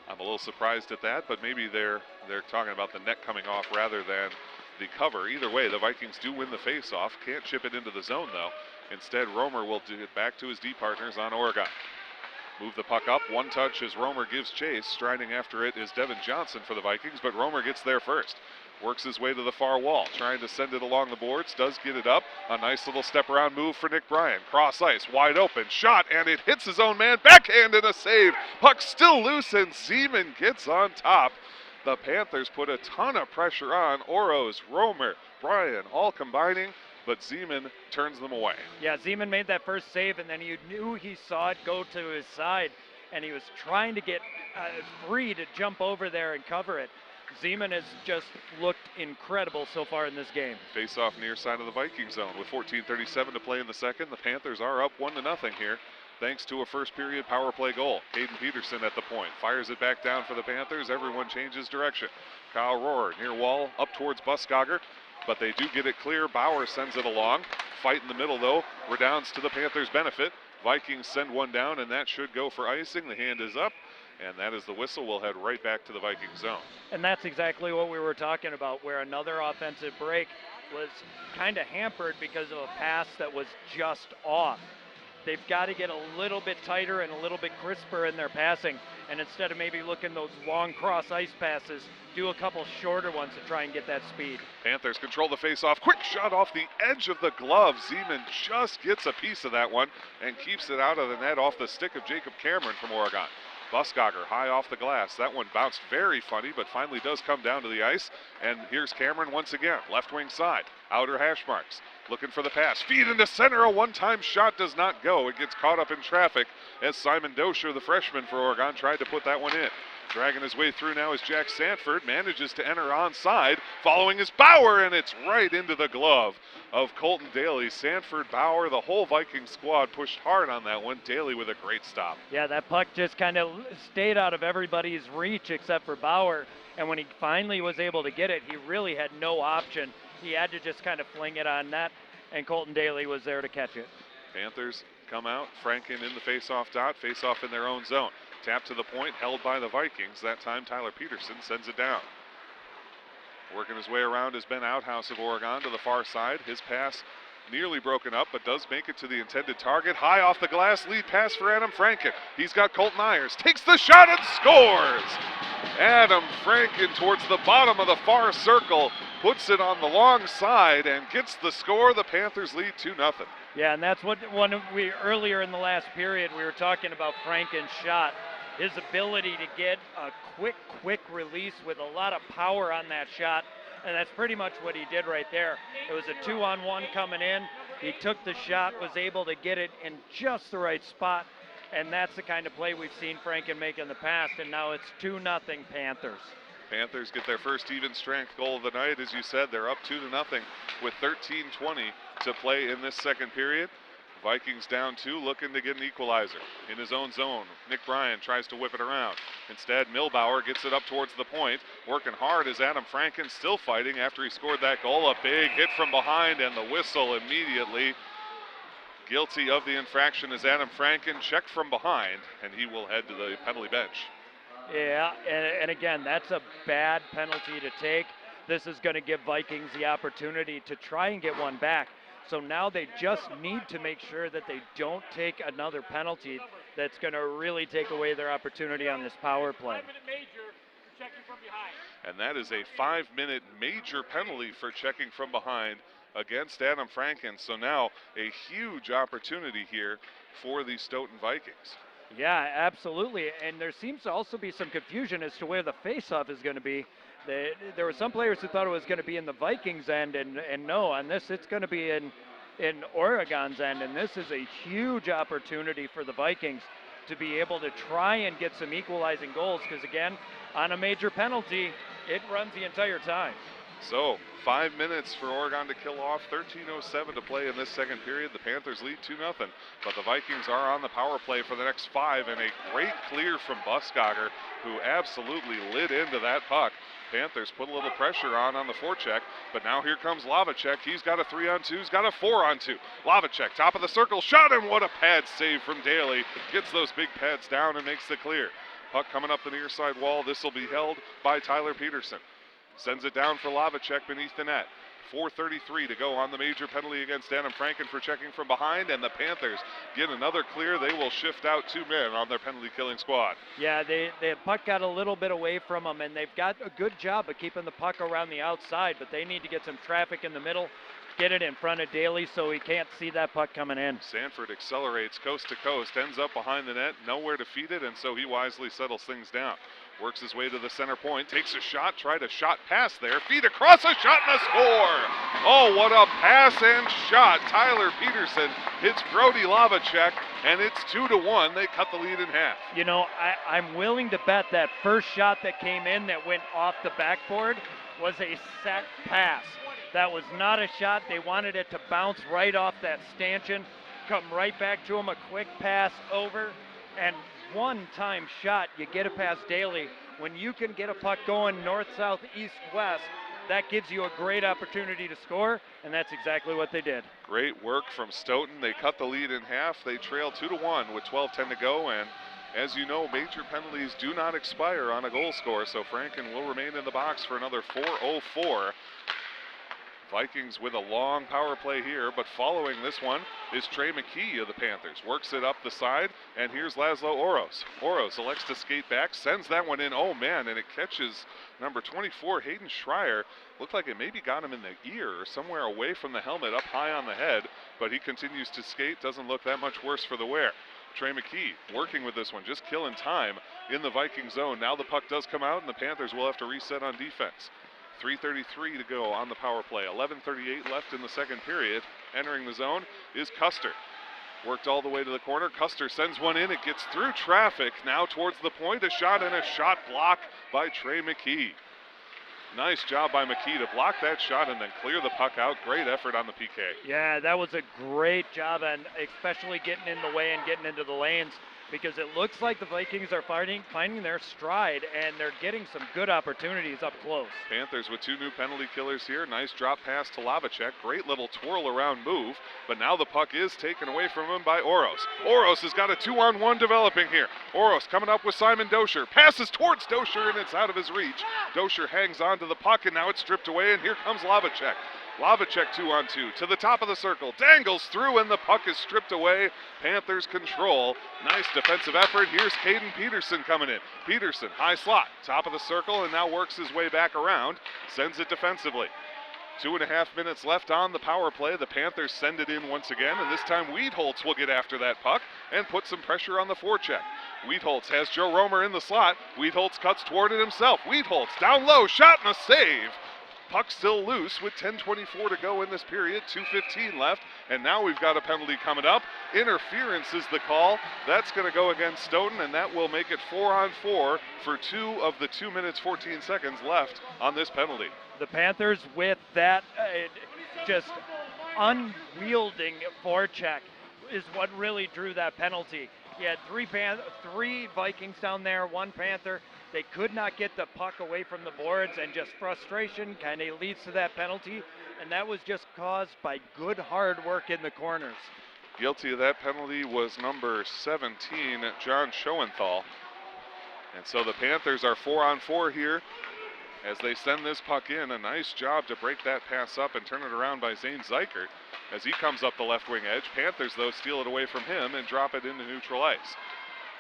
Speaker 2: I'm a little surprised at that, but maybe they're talking about the net coming off rather than the cover. Either way, the Vikings do win the face-off. Can't chip it into the zone, though. Instead, Romer will do it back to his D partners on Oregon. Move the puck up, one touch as Romer gives chase. Striding after it is Devin Johnson for the Vikings, but Romer gets there first. Works his way to the far wall, trying to send it along the boards, does get it up. A nice little step around move for Nick Bryan. Cross ice, wide open, shot, and it hits his own man. Backhand and a save. Puck still loose, and Zeman gets on top. The Panthers put a ton of pressure on. Oros, Romer, Bryan, all combining, but Zeman turns them away.
Speaker 3: Yeah, Zeman made that first save, and then you knew he saw it go to his side, and he was trying to get free to jump over there and cover it. Zeman has just looked incredible so far in this game.
Speaker 2: Face off near side of the Viking zone with 14:37 to play in the second. The Panthers are up 1-0 here, thanks to a first period power play goal. Caden Peterson at the point, fires it back down for the Panthers. Everyone changes direction. Kyle Rohrer near wall, up towards Buskogger, but they do get it clear. Bauer sends it along. Fight in the middle though, redounds to the Panthers' benefit. Vikings send one down, and that should go for icing. The hand is up, and that is the whistle. We'll head right back to the Viking zone.
Speaker 3: And that's exactly what we were talking about, where another offensive break was kind of hampered because of a pass that was just off. They've got to get a little bit tighter and a little bit crisper in their passing, and instead of maybe looking those long cross ice passes, do a couple shorter ones to try and get that speed.
Speaker 2: Panthers control the face-off. Quick shot off the edge of the glove. Zeman just gets a piece of that one and keeps it out of the net off the stick of Jacob Cameron from Oregon. Buskogger high off the glass. That one bounced very funny, but finally does come down to the ice. And here's Cameron once again, left wing side, outer hash marks. Looking for the pass, feed into center, a one-time shot does not go. It gets caught up in traffic as Simon Dosher, the freshman for Oregon, tried to put that one in. Dragging his way through now is Jack Sanford, manages to enter onside, following is Bauer, and it's right into the glove of Colton Daly. Sanford, Bauer, the whole Viking squad pushed hard on that one. Daly with a great stop.
Speaker 3: Yeah, that puck just kind of stayed out of everybody's reach except for Bauer, and when he finally was able to get it, he really had no option. He had to just kind of fling it on net, and Colton Daly was there to catch it.
Speaker 2: Panthers come out, Franken in the face-off dot, face-off in their own zone. Tap to the point, held by the Vikings. That time Tyler Peterson sends it down. Working his way around is Ben Outhouse of Oregon to the far side. His pass nearly broken up, but does make it to the intended target. High off the glass, lead pass for Adam Franken. He's got Colton Ayers, takes the shot and scores! Adam Franken towards the bottom of the far circle, puts it on the long side and gets the score. The Panthers lead 2-0.
Speaker 3: Yeah, and that's what earlier in the last period we were talking about Franken's shot. His ability to get a quick release with a lot of power on that shot, and that's pretty much what he did right there. It was a 2-on-1 coming in. He took the shot, was able to get it in just the right spot, and that's the kind of play we've seen Franken make in the past, and now it's 2-0 Panthers.
Speaker 2: Panthers get their first even strength goal of the night. As you said, they're up 2-0 with 13:20 to play in this second period. Vikings down 2, looking to get an equalizer. In his own zone, Nick Bryan tries to whip it around. Instead, Milbauer gets it up towards the point. Working hard is Adam Franken, still fighting after he scored that goal. A big hit from behind, and the whistle immediately. Guilty of the infraction is Adam Franken, checked from behind, and he will head to the penalty bench.
Speaker 3: Yeah, and again, that's a bad penalty to take. This is going to give Vikings the opportunity to try and get one back. So now they just need to make sure that they don't take another penalty. that's going to really take away their opportunity on this power play.
Speaker 2: And that is a 5-minute major penalty for checking from behind against Adam Franken. So now a huge opportunity here for the Stoughton Vikings.
Speaker 3: Yeah, absolutely. And there seems to also be some confusion as to where the faceoff is going to be. There were some players who thought it was going to be in the Vikings' end, and no, on this it's going to be in Oregon's end. And this is a huge opportunity for the Vikings to be able to try and get some equalizing goals, because again, on a major penalty, it runs the entire time.
Speaker 2: So 5 minutes for Oregon to kill off, 13:07 to play in this second period. The Panthers lead 2-0, but the Vikings are on the power play for the next 5, and a great clear from Buskogger, who absolutely lit into that puck. Panthers put a little pressure on the forecheck, but now here comes Lavacek. He's got a 3-on-2, he's got a 4-on-2. Lavacek, top of the circle, shot, and what a pad save from Daly. Gets those big pads down and makes the clear. Puck coming up the near side wall. This will be held by Tyler Peterson. Sends it down for Lavacek beneath the net. 4:33 to go on the major penalty against Adam Franken for checking from behind, and the Panthers get another clear. They will shift out 2 men on their penalty killing squad.
Speaker 3: Yeah, the puck got a little bit away from them, and they've got a good job of keeping the puck around the outside, but they need to get some traffic in the middle, get it in front of Daly so he can't see that puck coming in.
Speaker 2: Sanford accelerates coast to coast, ends up behind the net, nowhere to feed it, and so he wisely settles things down. Works his way to the center point, takes a shot, tried a shot pass there, feed across, a shot and a score! Oh, what a pass and shot. Tyler Peterson hits Brody Lavacek, and it's 2-1. They cut the lead in half.
Speaker 3: You know, I'm willing to bet that first shot that came in that went off the backboard was a set pass. That was not a shot. They wanted it to bounce right off that stanchion, come right back to him, a quick pass over, and one-time shot. You get it past Daly. When you can get a puck going north, south, east, west, that gives you a great opportunity to score, and that's exactly what they did.
Speaker 2: Great work from Stoughton. They cut the lead in half. They trail 2-1 with 12:10 to go, and as you know, major penalties do not expire on a goal score, so Franken will remain in the box for another 4:04. Vikings with a long power play here, but following this one is Trey McKee of the Panthers. Works it up the side, and here's Laszlo Oros. Oros elects to skate back, sends that one in. Oh man, and it catches number 24, Hayden Schreier. Looked like it maybe got him in the ear or somewhere away from the helmet, up high on the head, but he continues to skate. Doesn't look that much worse for the wear. Trey McKee working with this one, just killing time in the Viking zone. Now the puck does come out, and the Panthers will have to reset on defense. 3:33 to go on the power play. 11:38 left in the second period. Entering the zone is Custer. Worked all the way to the corner. Custer sends one in. It gets through traffic. Now towards the point. A shot and a shot block by Trey McKee. Nice job by McKee to block that shot and then clear the puck out. Great effort on the PK.
Speaker 3: Yeah, that was a great job, and especially getting in the way and getting into the lanes, because it looks like the Vikings are finding their stride, and they're getting some good opportunities up close.
Speaker 2: Panthers with 2 new penalty killers here. Nice drop pass to Lavacek. Great little twirl around move, but now the puck is taken away from him by Oros. Oros has got a 2-on-1 developing here. Oros coming up with Simon Dosher. Passes towards Dosher, and it's out of his reach. Dosher hangs on to the puck, and now it's stripped away, and here comes Lavacek. Lavacek 2-on-2 to the top of the circle, dangles through, and the puck is stripped away. Panthers control. Nice defensive effort. Here's Caden Peterson coming in. Peterson, high slot, top of the circle, and now works his way back around, sends it defensively. 2.5 minutes left on the power play. The Panthers send it in once again, and this time Wiedholtz will get after that puck and put some pressure on the forecheck. Wiedholtz has Joe Romer in the slot. Wiedholtz cuts toward it himself. Wiedholtz down low, shot and a save. Puck still loose with 10:24 to go in this period, 2:15 left, and now we've got a penalty coming up. Interference is the call. That's going to go against Stoughton, and that will make it 4-on-4 for 2 of the 2 minutes 14 seconds left on this penalty.
Speaker 3: The Panthers with that just unwielding forecheck is what really drew that penalty. You had three Vikings down there, 1 Panther. They could not get the puck away from the boards, and just frustration kind of leads to that penalty, and that was just caused by good hard work in the corners.
Speaker 2: Guilty of that penalty was number 17, John Schoenthal. And so the Panthers are 4-on-4 here as they send this puck in. A nice job to break that pass up and turn it around by Zane Zeikert as he comes up the left wing edge. Panthers, though, steal it away from him and drop it into neutral ice.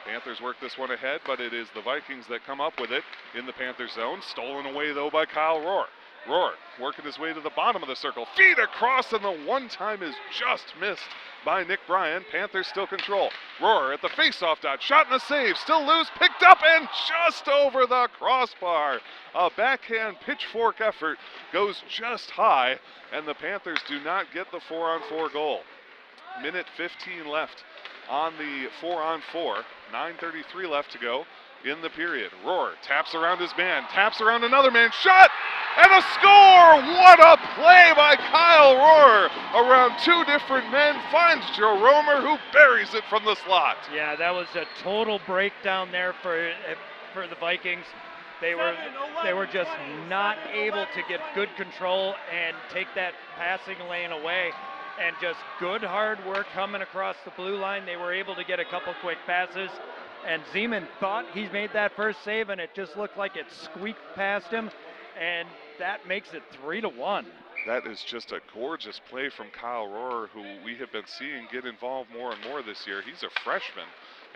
Speaker 2: Panthers work this one ahead, but it is the Vikings that come up with it in the Panther zone. Stolen away, though, by Kyle Rohr. Rohr working his way to the bottom of the circle. Feed across, and the one time is just missed by Nick Bryan. Panthers still control. Rohr at the faceoff dot. Shot and a save. Still loose. Picked up and just over the crossbar. A backhand pitchfork effort goes just high, and the Panthers do not get the 4-on-4 goal. Minute 15 left on the 4-on-4. 9:33 left to go in the period. Rohr taps around his man, taps around another man, shot, and a score! What a play by Kyle Rohr! Around two different men, finds Joe Romer, who buries it from the slot.
Speaker 3: Yeah, that was a total breakdown there for the Vikings. They were just not able to get good control and take that passing lane away. And just good hard work coming across the blue line. They were able to get a couple quick passes. And Zeman thought he made that first save, and it just looked like it squeaked past him. And that makes it 3-1.
Speaker 2: That is just a gorgeous play from Kyle Rohr, who we have been seeing get involved more and more this year. He's a freshman,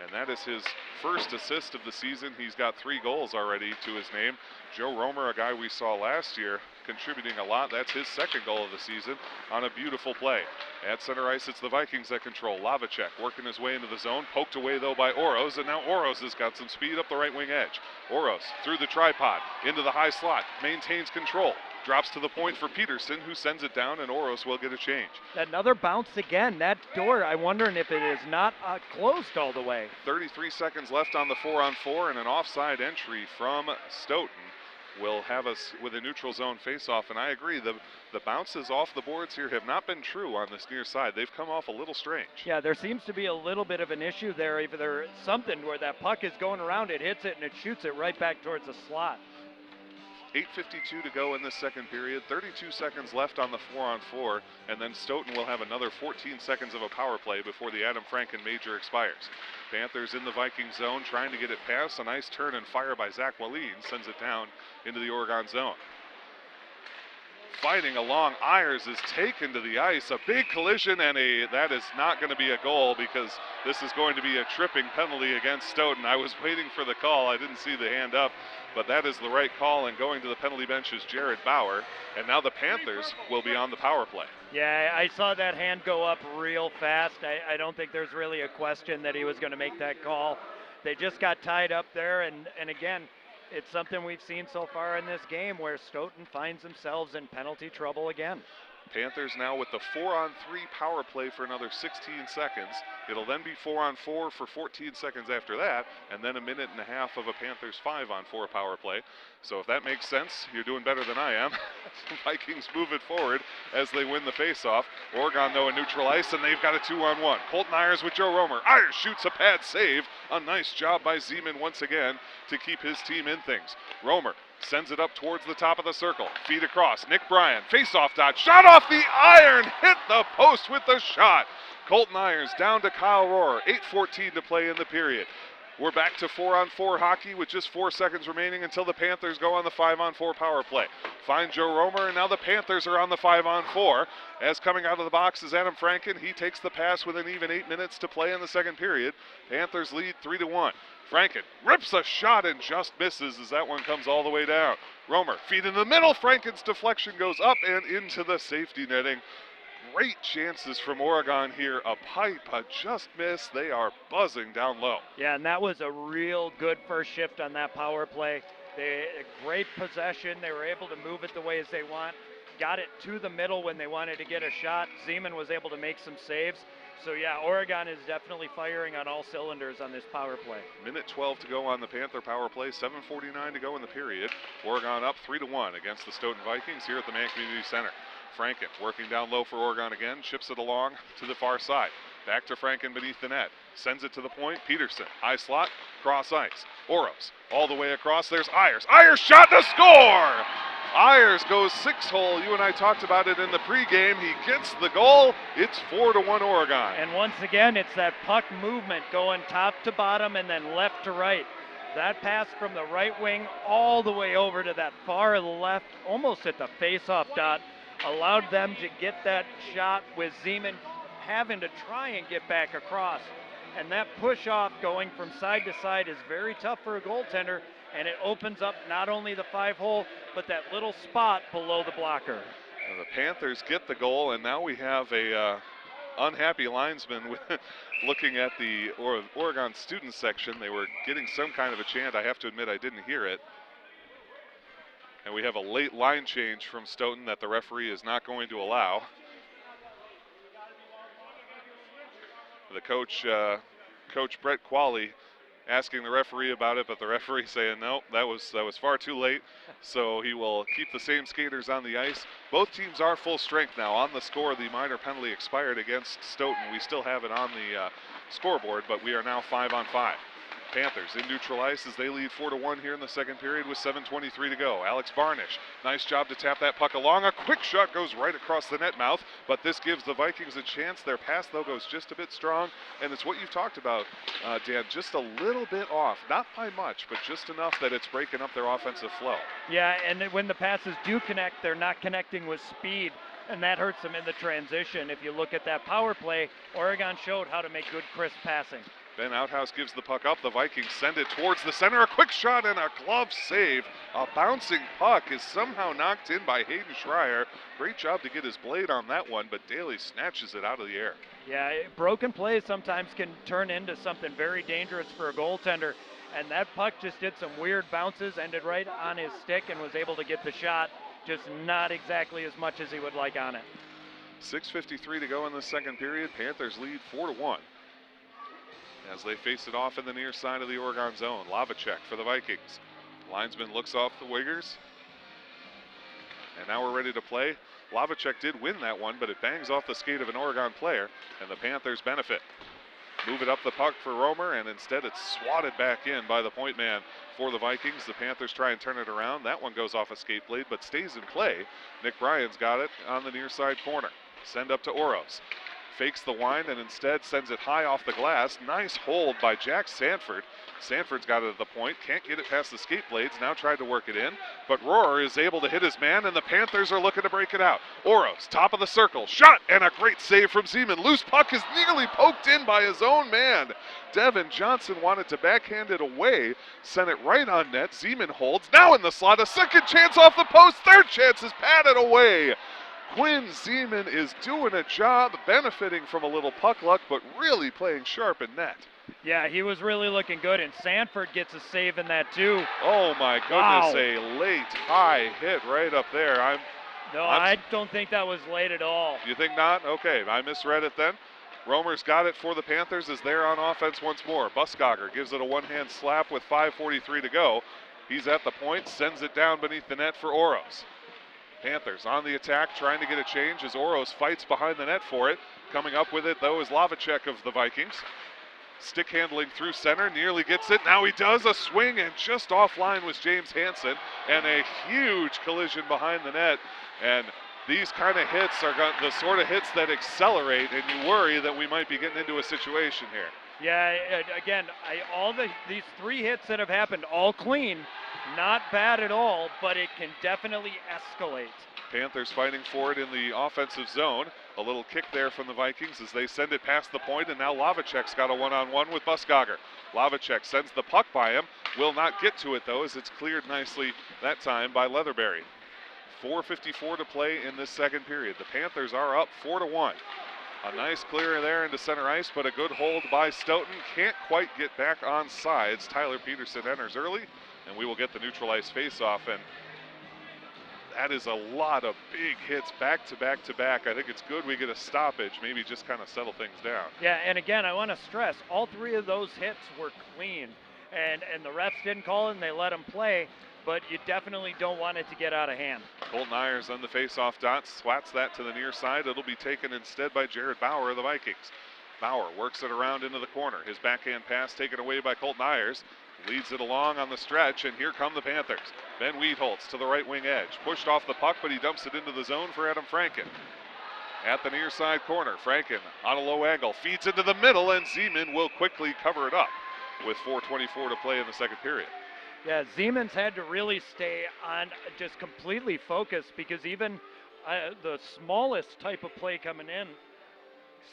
Speaker 2: and that is his first assist of the season. He's got 3 goals already to his name. Joe Romer, a guy we saw last year, contributing a lot. That's his second goal of the season on a beautiful play. At center ice, it's the Vikings that control. Lavacek working his way into the zone, poked away though by Oros, and now Oros has got some speed up the right wing edge. Oros through the tripod, into the high slot, maintains control. Drops to the point for Peterson, who sends it down, and Oros will get a change.
Speaker 3: Another bounce again. That door, I'm wondering if it is not closed all the way.
Speaker 2: 33 seconds left on the 4-on-4, and an offside entry from Stoughton will have us with a neutral zone faceoff. And I agree, the bounces off the boards here have not been true on this near side. They've come off a little strange.
Speaker 3: Yeah, there seems to be a little bit of an issue there. Either something where that puck is going around, it hits it, and it shoots it right back towards the slot.
Speaker 2: 8:52 to go in this second period, 32 seconds left on the 4-on-4, and then Stoughton will have another 14 seconds of a power play before the Adam Franken major expires. Panthers in the Viking zone trying to get it past. A nice turn and fire by Zach Wallin sends it down into the Oregon zone. Fighting along, Ayers is taken to the ice. A big collision, and that is not going to be a goal because this is going to be a tripping penalty against Stoughton. I was waiting for the call. I didn't see the hand up, but that is the right call, and going to the penalty bench is Jared Bauer. And now the Panthers will be on the power play.
Speaker 3: Yeah, I saw that hand go up real fast. I don't think there's really a question that he was going to make that call. They just got tied up there, and again, it's something we've seen so far in this game where Stoughton finds themselves in penalty trouble again.
Speaker 2: Panthers now with the 4-on-3 power play for another 16 seconds. It'll then be 4-on-4 for 14 seconds after that, and then a minute and a half of a Panthers 5-on-4 power play. So if that makes sense, you're doing better than I am. Vikings move it forward as they win the faceoff. Oregon, though, in neutral ice, and they've got a 2-on-1. Colton Ayers with Joe Romer. Ayers shoots a pad save. A nice job by Zeman once again to keep his team in things. Romer sends it up towards the top of the circle. Feed across. Nick Bryan, face-off dot. Shot off the iron. Hit the post with the shot. Colton Ayers down to Kyle Rohr. 8:14 to play in the period. We're back to 4-on-4 hockey with just 4 seconds remaining until the Panthers go on the 5-on-4 power play. Find Joe Romer, and now the Panthers are on the 5-on-4. As coming out of the box is Adam Franken. He takes the pass with an even 8 minutes to play in the second period. Panthers lead 3-1. Franken rips a shot and just misses as that one comes all the way down. Romer feed in the middle. Franken's deflection goes up and into the safety netting. Great chances from Oregon here. A pipe, a just miss. They are buzzing down low.
Speaker 3: Yeah, and that was a real good first shift on that power play. Great possession. They were able to move it the way as they want. Got it to the middle when they wanted to get a shot. Zeman was able to make some saves. So yeah, Oregon is definitely firing on all cylinders on this power play.
Speaker 2: Minute 12 to go on the Panther power play. 7:49 to go in the period. Oregon up 3-1 against the Stoughton Vikings here at the Mann Community Center. Franken working down low for Oregon again, chips it along to the far side. Back to Franken beneath the net. Sends it to the point. Peterson, high slot, cross ice. Oros all the way across. There's Ayers. Ayers shot to score! Ayers goes 6-hole. You and I talked about it in the pregame. He gets the goal. It's 4-1 Oregon.
Speaker 3: And once again, it's that puck movement going top to bottom and then left to right. That pass from the right wing all the way over to that far left, almost at the face-off dot, allowed them to get that shot with Zeman having to try and get back across. And that push off going from side to side is very tough for a goaltender, and it opens up not only the 5-hole, but that little spot below the blocker.
Speaker 2: The Panthers get the goal, and now we have a unhappy linesman with looking at the Oregon student section. They were getting some kind of a chant. I have to admit I didn't hear it. And we have a late line change from Stoughton that the referee is not going to allow. The coach, Coach Brett Qualley, asking the referee about it, but the referee saying no, that was far too late. So he will keep the same skaters on the ice. Both teams are full strength now. On the score, the minor penalty expired against Stoughton. We still have it on the scoreboard, but we are now 5-on-5. Panthers in neutral ice as they lead 4-1 here in the second period with 7:23 to go. Alex Barnish, nice job to tap that puck along. A quick shot goes right across the net mouth, but this gives the Vikings a chance. Their pass, though, goes just a bit strong, and it's what you've talked about, Dan, just a little bit off. Not by much, but just enough that it's breaking up their offensive flow.
Speaker 3: Yeah, and when the passes do connect, they're not connecting with speed, and that hurts them in the transition. If you look at that power play, Oregon showed how to make good, crisp passing.
Speaker 2: Ben Outhouse gives the puck up. The Vikings send it towards the center. A quick shot and a glove save. A bouncing puck is somehow knocked in by Hayden Schreier. Great job to get his blade on that one, but Daly snatches it out of the air.
Speaker 3: Yeah, broken plays sometimes can turn into something very dangerous for a goaltender. And that puck just did some weird bounces, ended right on his stick, and was able to get the shot, just not exactly as much as he would like on it.
Speaker 2: 6:53 to go in the second period. Panthers lead 4-1. As they face it off in the near side of the Oregon zone. Lavacek for the Vikings. Linesman looks off the wingers. And now we're ready to play. Lavacek did win that one, but it bangs off the skate of an Oregon player, and the Panthers benefit. Move it up the puck for Romer, and instead it's swatted back in by the point man for the Vikings. The Panthers try and turn it around. That one goes off a skate blade, but stays in play. Nick Bryan's got it on the near side corner. Send up to Oros. Fakes the wind and instead sends it high off the glass. Nice hold by Jack Sanford. Sanford's got it at the point, can't get it past the skate blades, now tried to work it in, but Rohrer is able to hit his man, and the Panthers are looking to break it out. Oros, top of the circle, shot, and a great save from Zeman. Loose puck is nearly poked in by his own man. Devin Johnson wanted to backhand it away, sent it right on net. Zeman holds, now in the slot, a second chance off the post, third chance is patted away. Quinn Zeman is doing a job, benefiting from a little puck luck, but really playing sharp in net.
Speaker 3: Yeah, he was really looking good, and Sanford gets a save in that too.
Speaker 2: Oh my goodness, wow. A late high hit right up there.
Speaker 3: I don't think that was late at all.
Speaker 2: You think not? Okay, I misread it then. Romer's got it for the Panthers as they're on offense once more. Buskogger gives it a one-hand slap with 5:43 to go. He's at the point, sends it down beneath the net for Oros. Panthers on the attack, trying to get a change as Oros fights behind the net for it. Coming up with it, though, is Lavacek of the Vikings. Stick handling through center, nearly gets it. Now he does a swing, and just offline was James Hansen, and a huge collision behind the net. And these kind of hits are the sort of hits that accelerate, and you worry that we might be getting into a situation here.
Speaker 3: Yeah, again, these three hits that have happened, all clean. Not bad at all, but it can definitely escalate.
Speaker 2: Panthers fighting for it in the offensive zone. A little kick there from the Vikings as they send it past the point, and now Lavacek's got a one-on-one with Buskogger. Lavacek sends the puck by him, will not get to it though, as it's cleared nicely that time by Leatherberry. 4:54 to play in this second period. The Panthers are up 4-1. A nice clear there into center ice, but a good hold by Stoughton. Can't quite get back on sides. Tyler Peterson enters early, and we will get the neutral ice face-off, and that is a lot of big hits back to back to back. I think it's good we get a stoppage, maybe just kind of settle things down.
Speaker 3: Yeah, and again, I want to stress, all three of those hits were clean, and the refs didn't call it, and they let them play, but you definitely don't want it to get out of hand.
Speaker 2: Colton Ayers on the face-off dot, swats that to the near side. It'll be taken instead by Jared Bauer of the Vikings. Bauer works it around into the corner. His backhand pass taken away by Colton Ayers. Leads it along on the stretch, and here come the Panthers. Ben Wiedholz to the right wing edge. Pushed off the puck, but he dumps it into the zone for Adam Franken. At the near side corner, Franken on a low angle, feeds into the middle, and Zeman will quickly cover it up with 4:24 to play in the second period.
Speaker 3: Yeah, Zeman's had to really stay on, just completely focused, because even the smallest type of play coming in,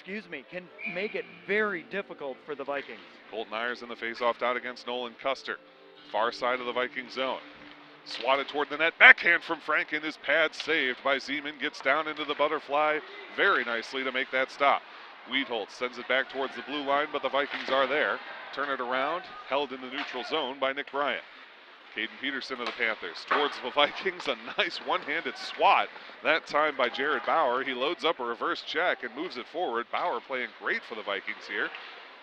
Speaker 3: can make it very difficult for the Vikings.
Speaker 2: Colton Ayers in the faceoff dot against Nolan Custer. Far side of the Viking zone. Swatted toward the net. Backhand from Franken. His pad saved by Zeman. Gets down into the butterfly very nicely to make that stop. Wiedholz sends it back towards the blue line, but the Vikings are there. Turn it around. Held in the neutral zone by Nick Bryant. Caden Peterson of the Panthers towards the Vikings. A nice one-handed swat. That time by Jared Bauer. He loads up a reverse check and moves it forward. Bauer playing great for the Vikings here.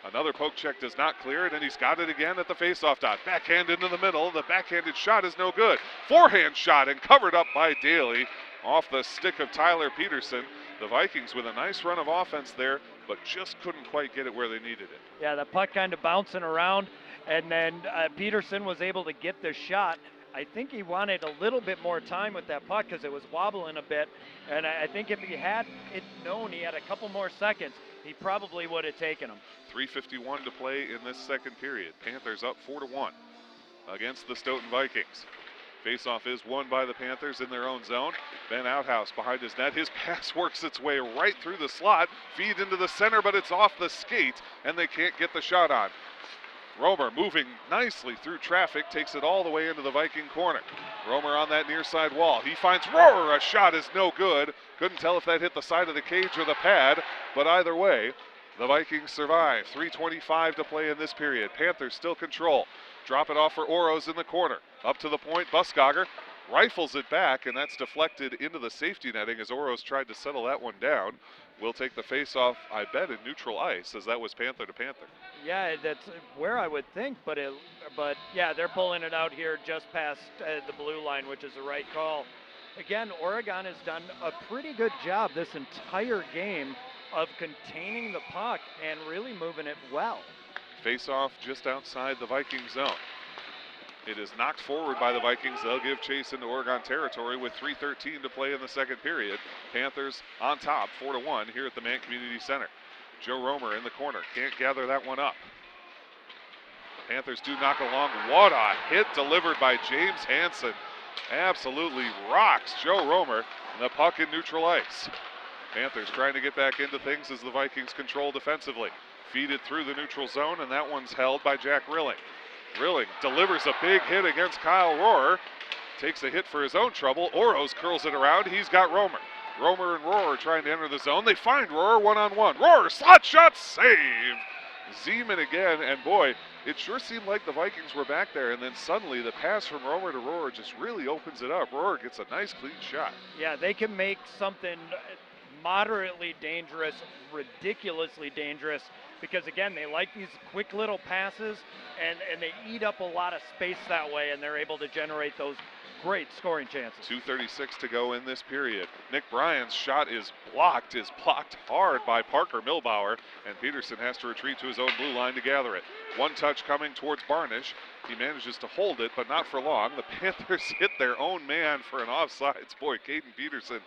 Speaker 2: Another poke check does not clear it, and he's got it again at the faceoff dot. Backhand into the middle. The backhanded shot is no good. Forehand shot and covered up by Daly off the stick of Tyler Peterson. The Vikings with a nice run of offense there, but just couldn't quite get it where they needed it.
Speaker 3: Yeah, the puck kind of bouncing around, and then Peterson was able to get the shot. I think he wanted a little bit more time with that puck because it was wobbling a bit, and I think if he had it known he had a couple more seconds, he probably would have taken him.
Speaker 2: 3:51 to play in this second period. Panthers up 4-1 against the Stoughton Vikings. Faceoff is won by the Panthers in their own zone. Ben Outhouse behind his net. His pass works its way right through the slot. Feed into the center, but it's off the skate, and they can't get the shot on. Romer moving nicely through traffic, takes it all the way into the Viking corner. Romer on that near side wall. He finds Rohrer. A shot is no good. Couldn't tell if that hit the side of the cage or the pad, but either way, the Vikings survive. 3:25 to play in this period. Panthers still control. Drop it off for Oros in the corner. Up to the point, Buskogger rifles it back, and that's deflected into the safety netting as Oros tried to settle that one down. We'll take the face-off, I bet, in neutral ice, as that was Panther to Panther.
Speaker 3: Yeah, that's where I would think, but yeah, they're pulling it out here just past the blue line, which is the right call. Again, Oregon has done a pretty good job this entire game of containing the puck and really moving it well.
Speaker 2: Face-off just outside the Viking zone. It is knocked forward by the Vikings. They'll give chase into Oregon territory with 3:13 to play in the second period. Panthers on top, 4-1 here at the Mann Community Center. Joe Romer in the corner, can't gather that one up. Panthers do knock along. What a hit delivered by James Hansen. Absolutely rocks Joe Romer. And the puck in neutral ice. Panthers trying to get back into things as the Vikings control defensively. Feed it through the neutral zone, and that one's held by Jack Rilling. Rilling delivers a big hit against Kyle Rohrer. Takes a hit for his own trouble. Oros curls it around. He's got Romer. Romer and Rohrer trying to enter the zone. They find Rohrer one-on-one. Rohrer, slot shot, saved. Zeman again, and boy, it sure seemed like the Vikings were back there, and then suddenly the pass from Romer to Rohrer just really opens it up. Rohrer gets a nice clean shot.
Speaker 3: Yeah, they can make something moderately dangerous, ridiculously dangerous, because again, they like these quick little passes, and they eat up a lot of space that way, and they're able to generate those great scoring chances.
Speaker 2: 2:36 to go in this period. Nick Bryant's shot is blocked hard by Parker Milbauer, and Peterson has to retreat to his own blue line to gather it. One touch coming towards Barnish. He manages to hold it, but not for long. The Panthers hit their own man for an offsides. Boy, Caden Peterson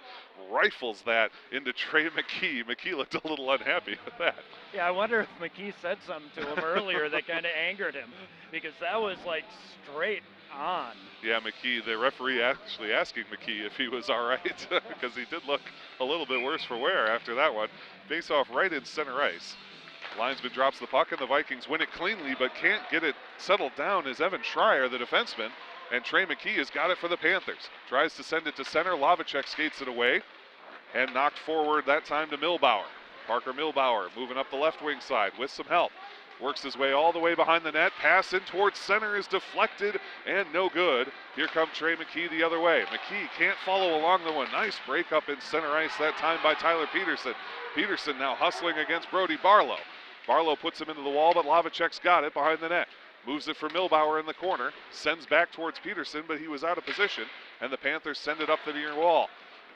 Speaker 2: rifles that into Trey McKee. McKee looked a little unhappy with that.
Speaker 3: Yeah, I wonder if McKee said something to him earlier that kind of angered him, because that was like straight on.
Speaker 2: Yeah, McKee, the referee actually asking McKee if he was all right, because he did look a little bit worse for wear after that one. Face off right in center ice. Linesman drops the puck, and the Vikings win it cleanly, but can't get it settled down as Evan Schreier, the defenseman, and Trey McKee has got it for the Panthers. Tries to send it to center. Lavacek skates it away and knocked forward that time to Milbauer. Parker Milbauer moving up the left wing side with some help. Works his way all the way behind the net. Pass in towards center is deflected and no good. Here comes Trey McKee the other way. McKee can't follow along the one. Nice break up in center ice that time by Tyler Peterson. Peterson now hustling against Brody Barlow. Barlow puts him into the wall, but Lavacek's got it behind the net. Moves it for Milbauer in the corner. Sends back towards Peterson, but he was out of position, and the Panthers send it up the near wall.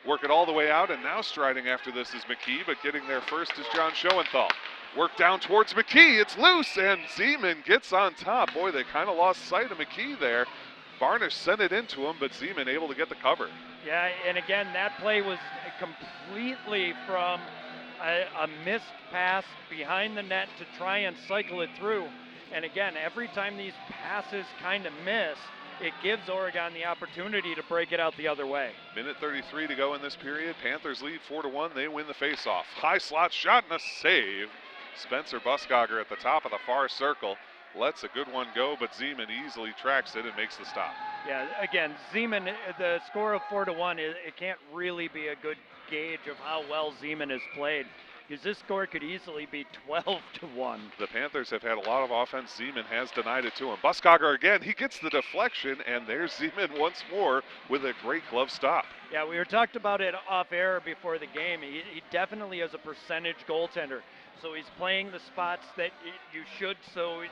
Speaker 2: Work it all the way out, and now striding after this is McKee, but getting there first is John Schoenthal. Work down towards McKee. It's loose, and Zeman gets on top. Boy, they kind of lost sight of McKee there. Barnish sent it into him, but Zeman able to get the cover.
Speaker 3: Yeah, and again, that play was completely from a missed pass behind the net to try and cycle it through. And again, every time these passes kind of miss, it gives Oregon the opportunity to break it out the other way.
Speaker 2: Minute 33 to go in this period. Panthers lead 4-1. They win the faceoff. High slot shot and a save. Spencer Buskogger at the top of the far circle lets a good one go, but Zeman easily tracks it and makes the stop.
Speaker 3: Yeah, again, Zeman, the score of 4-1, it can't really be a good gauge of how well Zeman has played, because this score could easily be 12-1.
Speaker 2: The Panthers have had a lot of offense. Zeman has denied it to him. Buskogger again, he gets the deflection, and there's Zeman once more with a great glove stop.
Speaker 3: Yeah, we were talked about it off air before the game. He definitely is a percentage goaltender, so he's playing the spots that you should, so you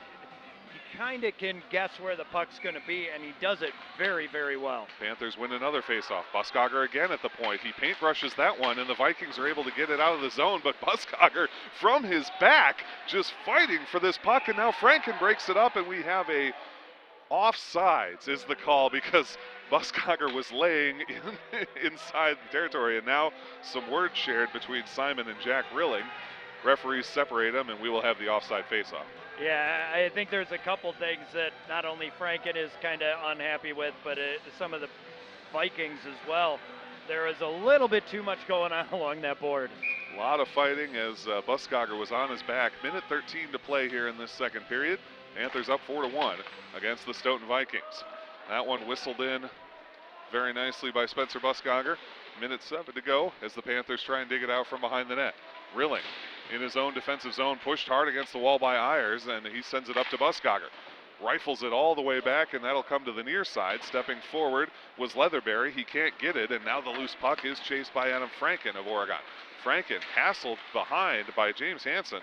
Speaker 3: kind of can guess where the puck's going to be, and he does it very, very well.
Speaker 2: Panthers win another faceoff. Buskogger again at the point. He paintbrushes that one, and the Vikings are able to get it out of the zone, but Buskogger from his back just fighting for this puck, and now Franken breaks it up, and we have a offsides is the call because Buskogger was laying inside the territory, and now some words shared between Simon and Jack Rilling. Referees separate them, and we will have the offside faceoff.
Speaker 3: Yeah, I think there's a couple things that not only Franken is kind of unhappy with, but some of the Vikings as well. There is a little bit too much going on along that board.
Speaker 2: A lot of fighting as Buskogger was on his back. Minute 13 to play here in this second period. Panthers up 4-1 against the Stoughton Vikings. That one whistled in very nicely by Spencer Buskogger. Minute 7 to go as the Panthers try and dig it out from behind the net. Rilling in his own defensive zone, pushed hard against the wall by Ayers, and he sends it up to Buskogger. Rifles it all the way back, and that'll come to the near side. Stepping forward was Leatherberry. He can't get it, and now the loose puck is chased by Adam Franken of Oregon. Franken hassled behind by James Hansen.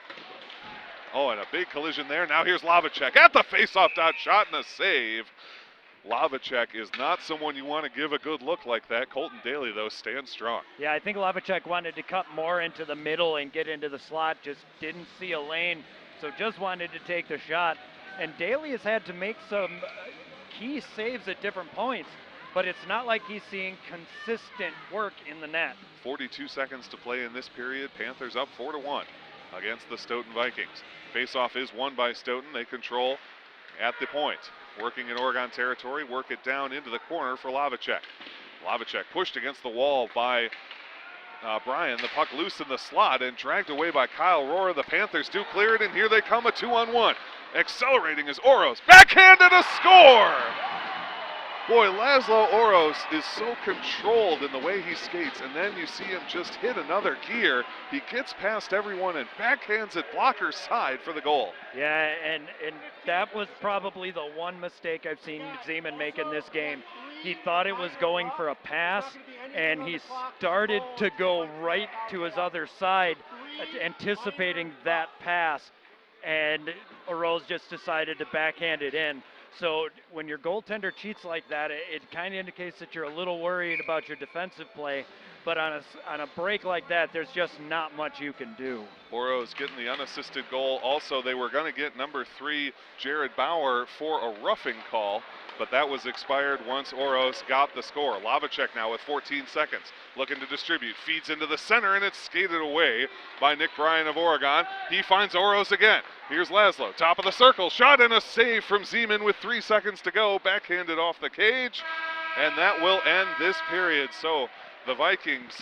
Speaker 2: Oh, and a big collision there. Now here's Lavacek at the faceoff dot shot and a save. Lavacek is not someone you want to give a good look like that. Colton Daly, though, stands strong.
Speaker 3: Yeah, I think Lavacek wanted to cut more into the middle and get into the slot, just didn't see a lane, so just wanted to take the shot. And Daly has had to make some key saves at different points, but it's not like he's seeing consistent work in the net.
Speaker 2: 42 seconds to play in this period. Panthers up 4-1 against the Stoughton Vikings. Faceoff is won by Stoughton. They control at the point. Working in Oregon territory, work it down into the corner for Lavacek. Lavacek pushed against the wall by Bryan. The puck loose in the slot and dragged away by Kyle Rohrer. The Panthers do clear it, and here they come, a 2-on-1. Accelerating is Oros. Backhanded, a score! Boy, Laszlo Oros is so controlled in the way he skates, and then you see him just hit another gear. He gets past everyone and backhands it blocker side for the goal.
Speaker 3: Yeah, and that was probably the one mistake I've seen Zeman make in this game. He thought it was going for a pass, and he started to go right to his other side, anticipating that pass, and Oros just decided to backhand it in. So when your goaltender cheats like that, it kind of indicates that you're a little worried about your defensive play. But on a break like that, there's just not much you can do.
Speaker 2: Oros getting the unassisted goal. Also, they were going to get number 3, Jared Bauer, for a roughing call, but that was expired once Oros got the score. Lavacek now with 14 seconds, looking to distribute, feeds into the center, and it's skated away by Nick Bryan of Oregon. He finds Oros again. Here's Laszlo, top of the circle, shot and a save from Zeman with 3 seconds to go, backhanded off the cage, and that will end this period. So the Vikings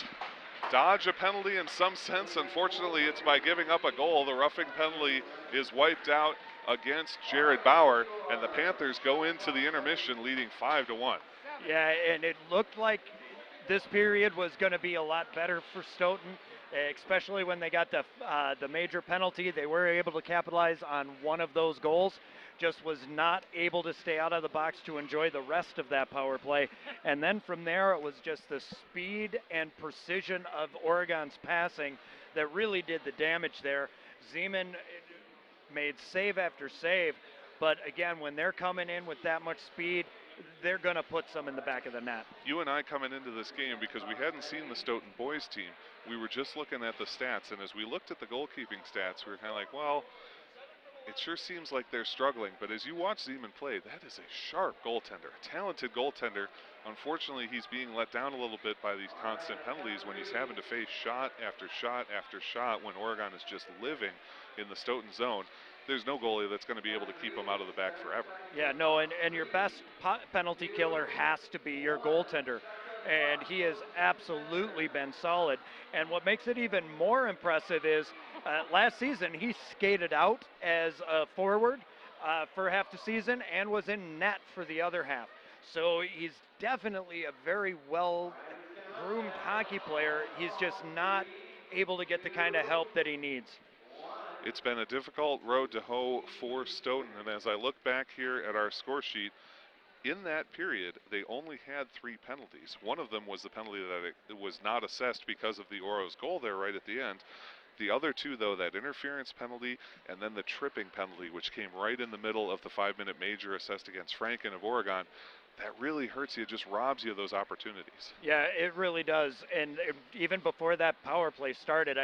Speaker 2: dodge a penalty in some sense. Unfortunately, it's by giving up a goal. The roughing penalty is wiped out against Jared Bauer, and the Panthers go into the intermission leading 5-1.
Speaker 3: Yeah, and it looked like this period was going to be a lot better for Stoughton, especially when they got the major penalty. They were able to capitalize on one of those goals. Just was not able to stay out of the box to enjoy the rest of that power play. And then from there, it was just the speed and precision of Oregon's passing that really did the damage there. Zeman made save after save, but again, when they're coming in with that much speed, they're going to put some in the back of the net.
Speaker 2: You and I coming into this game, because we hadn't seen the Stoughton boys team, we were just looking at the stats, and as we looked at the goalkeeping stats, we were kind of like, well, it sure seems like they're struggling, but as you watch Zeman play, that is a sharp goaltender, a talented goaltender. Unfortunately, he's being let down a little bit by these constant penalties when he's having to face shot after shot after shot when Oregon is just living in the Stoughton zone. there's no goalie that's going to be able to keep them out of the back forever.
Speaker 3: Yeah, no, and your best penalty killer has to be your goaltender. And he has absolutely been solid. And what makes it even more impressive is last season he skated out as a forward for half the season and was in net for the other half. So he's definitely a very well-groomed hockey player. He's just not able to get the kind of help that he needs.
Speaker 2: It's been a difficult road to hoe for Stoughton, and as I look back here at our score sheet, in that period, they only had 3 penalties. One of them was the penalty that it was not assessed because of the Oros goal there right at the end. The other 2, though, that interference penalty and then the tripping penalty, which came right in the middle of the 5-minute major assessed against Franken of Oregon, that really hurts you. It just robs you of those opportunities.
Speaker 3: Yeah, it really does. And even before that power play started,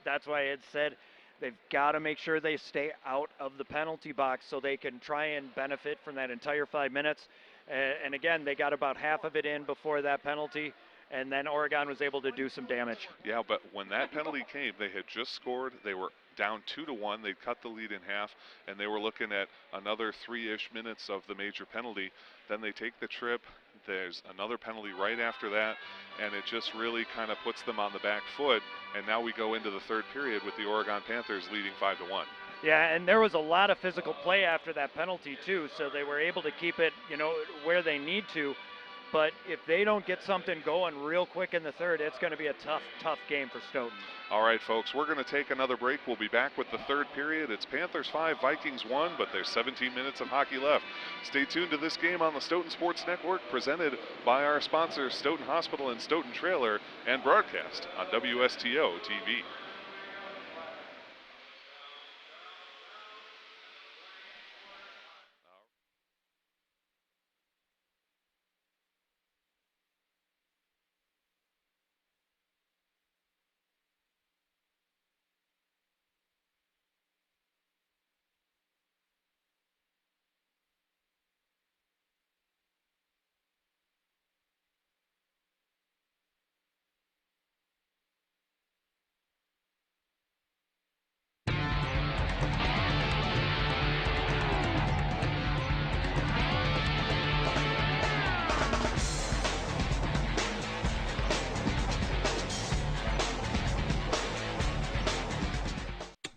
Speaker 3: that's why I had said they've got to make sure they stay out of the penalty box so they can try and benefit from that entire 5 minutes. And again, they got about half of it in before that penalty, and then Oregon was able to do some damage.
Speaker 2: Yeah, but when that penalty came, they had just scored. They were down 2-1. They'd cut the lead in half, and they were looking at another 3-ish minutes of the major penalty. Then they take the trip. There's another penalty right after that, and it just really kind of puts them on the back foot. And now we go into the third period with the Oregon Panthers leading 5-1.
Speaker 3: Yeah, and there was a lot of physical play after that penalty too, so they were able to keep it, where they need to. But if they don't get something going real quick in the third, it's going to be a tough game for Stoughton.
Speaker 2: All right, folks, we're going to take another break. We'll be back with the third period. It's Panthers 5, Vikings 1, but there's 17 minutes of hockey left. Stay tuned to this game on the Stoughton Sports Network, presented by our sponsors, Stoughton Hospital and Stoughton Trailer, and broadcast on WSTO TV.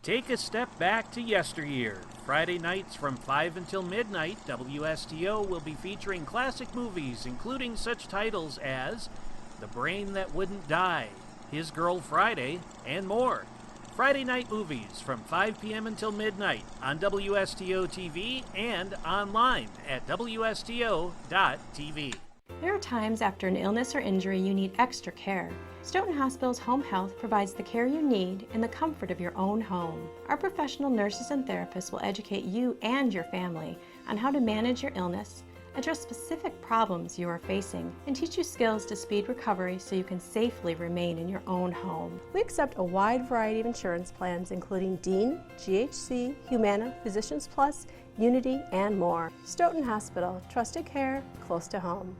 Speaker 1: Take a step back to yesteryear. Friday nights from 5 until midnight, WSTO will be featuring classic movies, including such titles as The Brain That Wouldn't Die, His Girl Friday, and more. Friday night movies from 5 p.m. until midnight on WSTO TV and online at WSTO.tv.
Speaker 5: There are times after an illness or injury you need extra care. Stoughton Hospital's Home Health provides the care you need in the comfort of your own home. Our professional nurses and therapists will educate you and your family on how to manage your illness, address specific problems you are facing, and teach you skills to speed recovery so you can safely remain in your own home.
Speaker 6: We accept a wide variety of insurance plans including Dean, GHC, Humana, Physicians Plus, Unity, and more. Stoughton Hospital, trusted care close to home.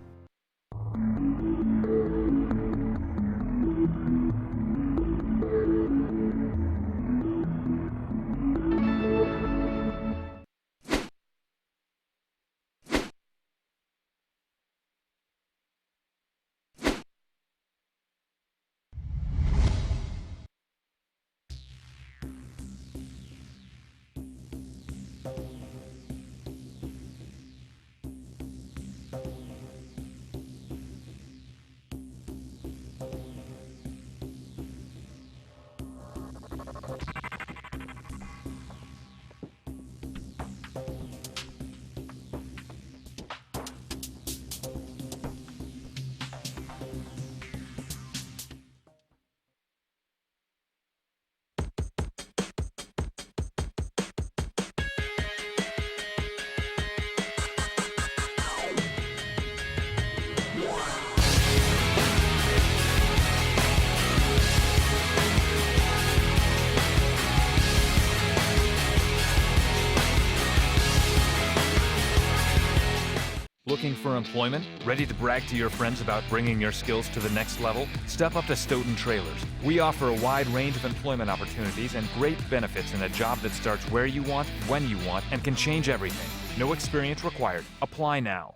Speaker 7: employment? Ready to brag to your friends about bringing your skills to the next level? Step up to Stoughton Trailers. We offer a wide range of employment opportunities and great benefits in a job that starts where you want, when you want, and can change everything. No experience required. Apply now.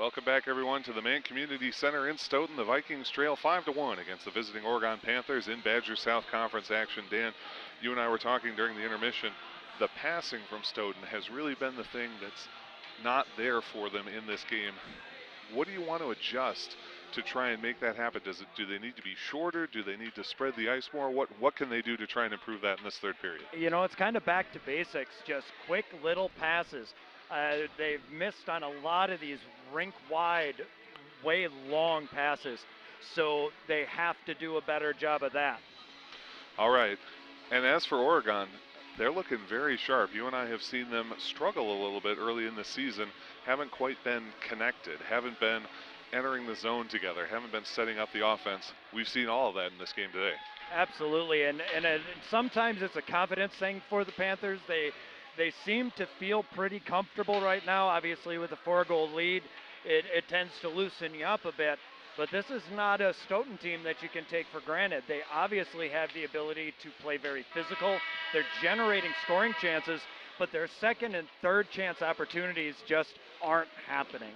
Speaker 2: Welcome back, everyone, to the Mann Community Center in Stoughton. The Vikings trail 5-1 against the visiting Oregon Panthers in Badger South Conference action. Dan, you and I were talking during the intermission. The passing from Stoughton has really been the thing that's not there for them in this game. What do you want to adjust to try and make that happen? Do they need to be shorter? Do they need to spread the ice more? What can they do to try and improve that in this third period?
Speaker 3: You know, it's kind of back to basics, just quick little passes. They've missed on a lot of these rink-wide, way long passes, so they have to do a better job of that.
Speaker 2: All right, and as for Oregon, they're looking very sharp. You and I have seen them struggle a little bit early in the season, haven't quite been connected, haven't been entering the zone together, haven't been setting up the offense. We've seen all of that in this game today.
Speaker 3: Absolutely, and sometimes it's a confidence thing for the Panthers. They seem to feel pretty comfortable right now. Obviously, with a 4-goal lead, it tends to loosen you up a bit. But this is not a Stoughton team that you can take for granted. They obviously have the ability to play very physical. They're generating scoring chances, but their second and third chance opportunities just aren't happening.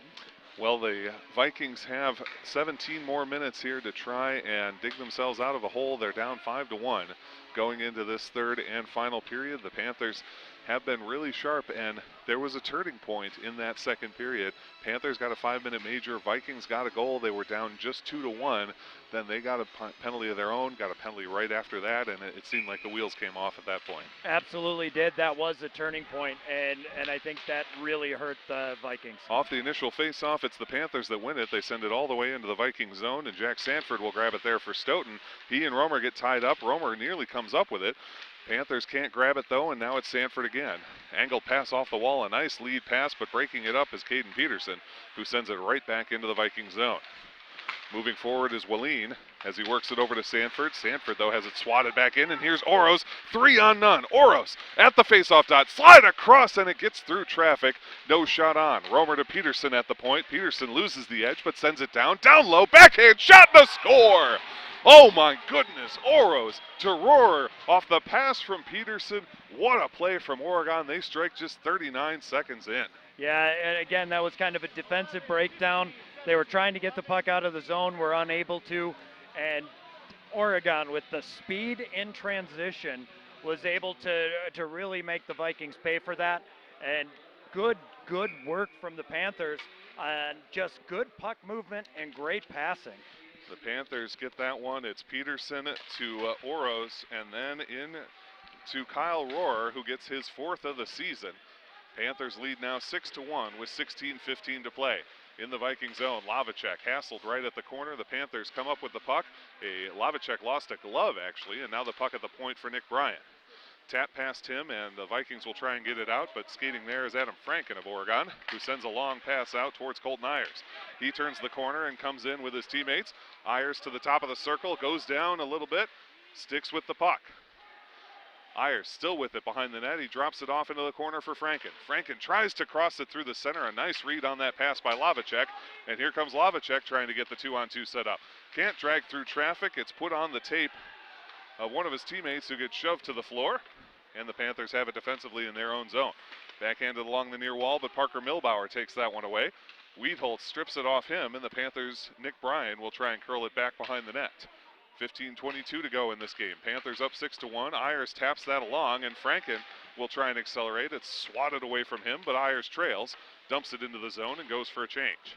Speaker 2: Well, the Vikings have 17 more minutes here to try and dig themselves out of a hole. They're down 5-1 going into this third and final period. The Panthers have been really sharp, and there was a turning point in that second period. Panthers got a 5-minute major. Vikings got a goal. They were down just 2-1. Then they got a penalty of their own, got a penalty right after that, and it seemed like the wheels came off at that point.
Speaker 3: Absolutely did. That was a turning point, and I think that really hurt the Vikings.
Speaker 2: Off the initial face-off, it's the Panthers that win it. They send it all the way into the Viking zone, and Jack Sanford will grab it there for Stoughton. He and Romer get tied up. Romer nearly comes up with it. Panthers can't grab it, though, and now it's Sanford again. Angled pass off the wall, a nice lead pass, but breaking it up is Caden Peterson, who sends it right back into the Viking zone. Moving forward is Wallin as he works it over to Sanford. Sanford, though, has it swatted back in, and here's Oros. 3-on-none. Oros at the faceoff dot. Slide across, and it gets through traffic. No shot on. Romer to Peterson at the point. Peterson loses the edge, but sends it down. Down low, backhand shot, and a score! Oh, my goodness. Oros to Rohrer off the pass from Peterson. What a play from Oregon. They strike just 39 seconds in.
Speaker 3: Yeah, and again, that was kind of a defensive breakdown. They were trying to get the puck out of the zone, were unable to, and Oregon, with the speed in transition, was able to really make the Vikings pay for that. And good work from the Panthers, and just good puck movement and great passing.
Speaker 2: The Panthers get that one. It's Peterson to Oros, and then in to Kyle Rohrer, who gets his 4th of the season. Panthers lead now 6-1 with 16:15 to play. In the Viking zone, Lavacek hassled right at the corner. The Panthers come up with the puck. Lavacek lost a glove, actually, and now the puck at the point for Nick Bryant. Tap past him, and the Vikings will try and get it out, but skating there is Adam Franken of Oregon, who sends a long pass out towards Colton Ayers. He turns the corner and comes in with his teammates. Ayers to the top of the circle, goes down a little bit, sticks with the puck. Ayers still with it behind the net. He drops it off into the corner for Franken. Franken tries to cross it through the center. A nice read on that pass by Lavacek. And here comes Lavacek trying to get the 2-on-2 set up. Can't drag through traffic. It's put on the tape of one of his teammates who gets shoved to the floor. And the Panthers have it defensively in their own zone. Backhanded along the near wall, but Parker Milbauer takes that one away. Wiedholt strips it off him, and the Panthers' Nick Bryan will try and curl it back behind the net. 15:22 to go in this game. Panthers up 6-1. Ayers taps that along, and Franken will try and accelerate. It's swatted away from him, but Ayers trails, dumps it into the zone, and goes for a change.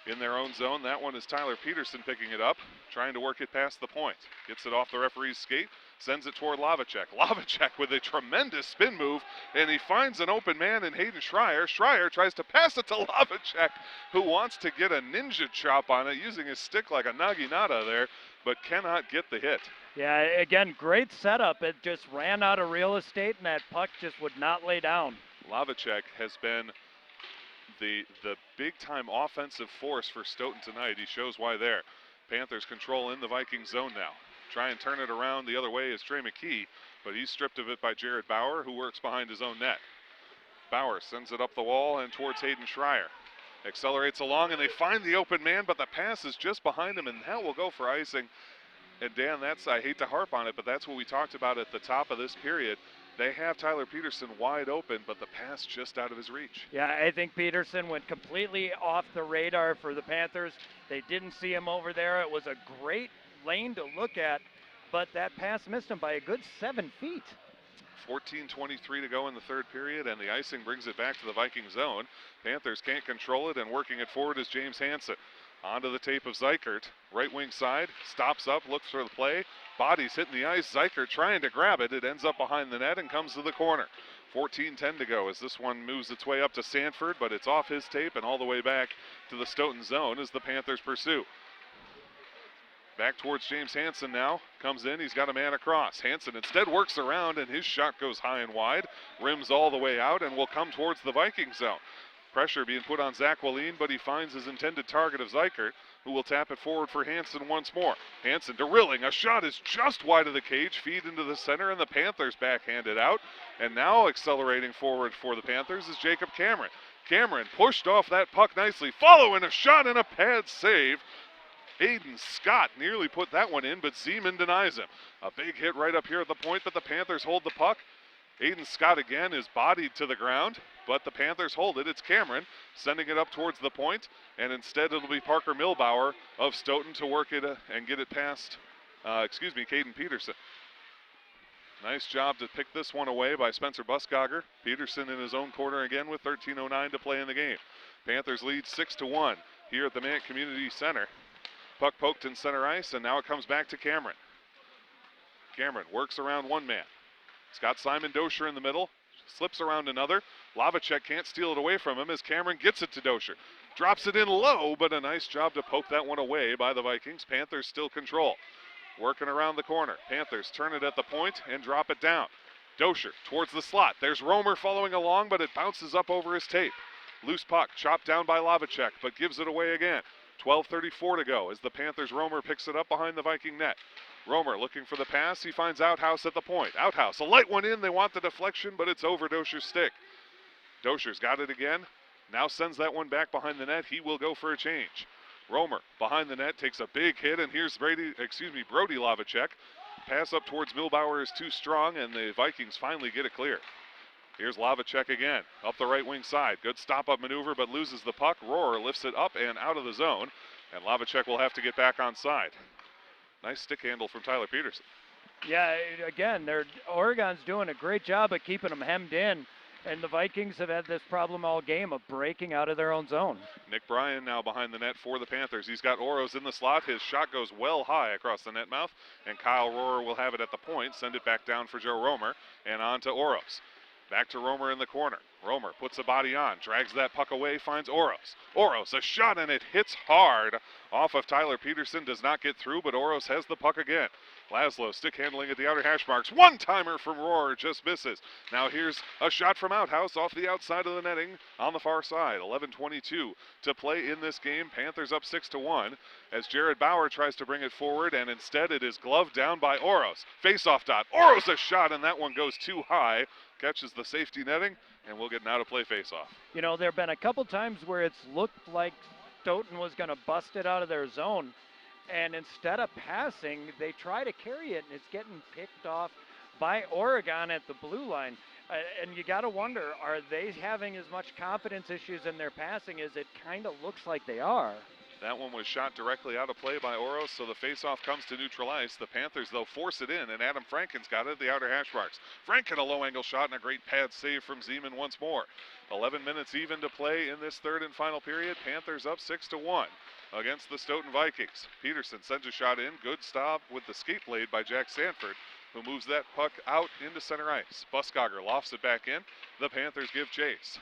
Speaker 2: In their own zone, that one is Tyler Peterson picking it up, trying to work it past the point. Gets it off the referee's skate, sends it toward Lavacek. Lavacek with a tremendous spin move, and he finds an open man in Hayden Schreier. Schreier tries to pass it to Lavacek, who wants to get a ninja chop on it, using his stick like a naginata there, but cannot get the hit.
Speaker 3: Yeah, again, great setup. It just ran out of real estate, and that puck just would not lay down.
Speaker 2: Lavacek has been the big-time offensive force for Stoughton tonight. He shows why there. Panthers control in the Viking zone now. Try and turn it around the other way is Trey McKee, but he's stripped of it by Jared Bauer, who works behind his own net. Bauer sends it up the wall and towards Hayden Schreier. Accelerates along, and they find the open man, but the pass is just behind him, and that will go for icing. And Dan, I hate to harp on it, but that's what we talked about at the top of this period. They have Tyler Peterson wide open, but the pass just out of his reach.
Speaker 3: Yeah, I think Peterson went completely off the radar for the Panthers. They didn't see him over there. It was a great lane to look at, but that pass missed him by a good 7 feet.
Speaker 2: 14:23 to go in the third period, and the icing brings it back to the Viking zone. Panthers can't control it, and working it forward is James Hansen. Onto the tape of Zykert, right wing side, stops up, looks for the play, bodies hitting the ice, Zykert trying to grab it, it ends up behind the net and comes to the corner. 14:10 to go as this one moves its way up to Sanford, but it's off his tape and all the way back to the Stoughton zone as the Panthers pursue. Back towards James Hansen now, comes in, he's got a man across. Hansen instead works around and his shot goes high and wide, rims all the way out and will come towards the Viking zone. Pressure being put on Zach Wallin, but he finds his intended target of Zykert, who will tap it forward for Hansen once more. Hansen to Rilling, a shot is just wide of the cage, feed into the center, and the Panthers backhand it out. And now accelerating forward for the Panthers is Jacob Cameron. Cameron pushed off that puck nicely, following a shot and a pad save. Aiden Scott nearly put that one in, but Zeman denies him. A big hit right up here at the point, but the Panthers hold the puck. Aiden Scott again is bodied to the ground, but the Panthers hold it. It's Cameron sending it up towards the point, and instead it'll be Parker Milbauer of Stoughton to work it and get it past, Caden Peterson. Nice job to pick this one away by Spencer Buskogger. Peterson in his own corner again with 13:09 to play in the game. Panthers lead 6-1 here at the Mant Community Center. Puck poked in center ice, and now it comes back to Cameron. Cameron works around one man. He's got Simon Dosher in the middle, slips around another. Lavacek can't steal it away from him as Cameron gets it to Dosher. Drops it in low, but a nice job to poke that one away by the Vikings. Panthers still control. Working around the corner. Panthers turn it at the point and drop it down. Dosher towards the slot. There's Romer following along, but it bounces up over his tape. Loose puck chopped down by Lavacek, but gives it away again. 12:34 to go as the Panthers' Romer picks it up behind the Viking net. Romer looking for the pass. He finds Outhouse at the point. Outhouse, a light one in. They want the deflection, but it's over Dosher's stick. Dosher's got it again. Now sends that one back behind the net. He will go for a change. Romer behind the net takes a big hit, and here's Brody Lavacek. Pass up towards Milbauer is too strong, and the Vikings finally get it clear. Here's Lavacek again, up the right wing side. Good stop-up maneuver, but loses the puck. Rohrer lifts it up and out of the zone, and Lavacek will have to get back on side. Nice stick handle from Tyler Peterson.
Speaker 3: Yeah, again, Oregon's doing a great job of keeping them hemmed in, and the Vikings have had this problem all game of breaking out of their own zone.
Speaker 2: Nick Bryan now behind the net for the Panthers. He's got Oros in the slot. His shot goes well high across the net mouth, and Kyle Rohrer will have it at the point. Send it back down for Joe Romer, and on to Oros. Back to Romer in the corner. Romer puts a body on, drags that puck away, finds Oros. Oros, a shot, and it hits hard off of Tyler Peterson. Does not get through, but Oros has the puck again. Laszlo stick handling at the outer hash marks. One-timer from Rohrer, just misses. Now here's a shot from Outhouse off the outside of the netting on the far side. 11:22 to play in this game. Panthers up 6-1 as Jared Bauer tries to bring it forward, and instead it is gloved down by Oros. Face-off dot. Oros a shot, and that one goes too high. Catches the safety netting, and we'll get an out-of-play face-off.
Speaker 3: You know, there have been a couple times where it's looked like Stoughton was going to bust it out of their zone, and instead of passing, they try to carry it, and it's getting picked off by Oregon at the blue line. And you got to wonder, are they having as much confidence issues in their passing as it kind of looks like they are?
Speaker 2: That one was shot directly out of play by Oros, so the faceoff comes to neutral ice. The Panthers, though, force it in, and Adam Franken's got it at the outer hash marks. Franken, a low-angle shot, and a great pad save from Zeman once more. 11 minutes even to play in this third and final period. Panthers up 6-1 against the Stoughton Vikings. Peterson sends a shot in. Good stop with the skate blade by Jack Sanford, who moves that puck out into center ice. Buskogger lofts it back in. The Panthers give chase.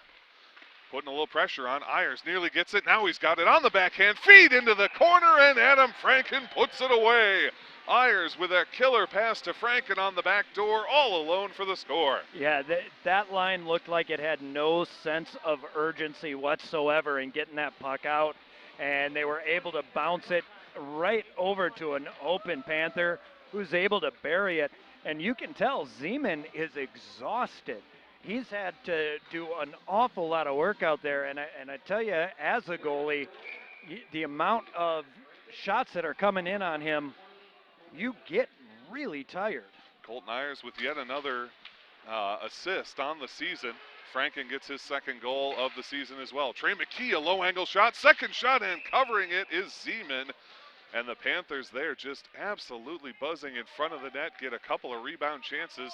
Speaker 2: Putting a little pressure on. Ayers nearly gets it. Now he's got it on the backhand. Feed into the corner, and Adam Franken puts it away. Ayers with a killer pass to Franken on the back door, all alone for the score.
Speaker 3: Yeah, that line looked like it had no sense of urgency whatsoever in getting that puck out, and they were able to bounce it right over to an open Panther who's able to bury it. And you can tell Zeman is exhausted. He's had to do an awful lot of work out there, and I tell you, as a goalie, the amount of shots that are coming in on him, you get really tired.
Speaker 2: Colton Ayers with yet another assist on the season. Franken gets his second goal of the season as well. Trey McKee, a low-angle shot, second shot, and covering it is Zeman. And the Panthers there just absolutely buzzing in front of the net, get a couple of rebound chances.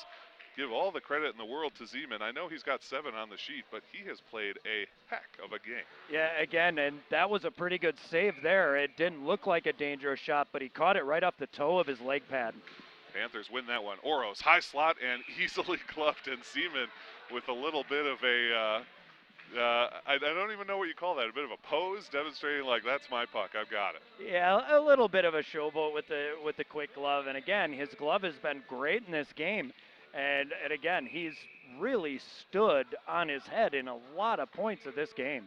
Speaker 2: Give all the credit in the world to Zeman. I know he's got 7 on the sheet, but he has played a heck of a game.
Speaker 3: Yeah, again, and that was a pretty good save there. It didn't look like a dangerous shot, but he caught it right off the toe of his leg pad.
Speaker 2: Panthers win that one. Oros, high slot, and easily gloved, and Zeman with a little bit of a, I don't even know what you call that, a bit of a pose, demonstrating like, that's my puck, I've got it.
Speaker 3: Yeah, a little bit of a showboat with the quick glove, and again, his glove has been great in this game. And again, he's really stood on his head in a lot of points of this game.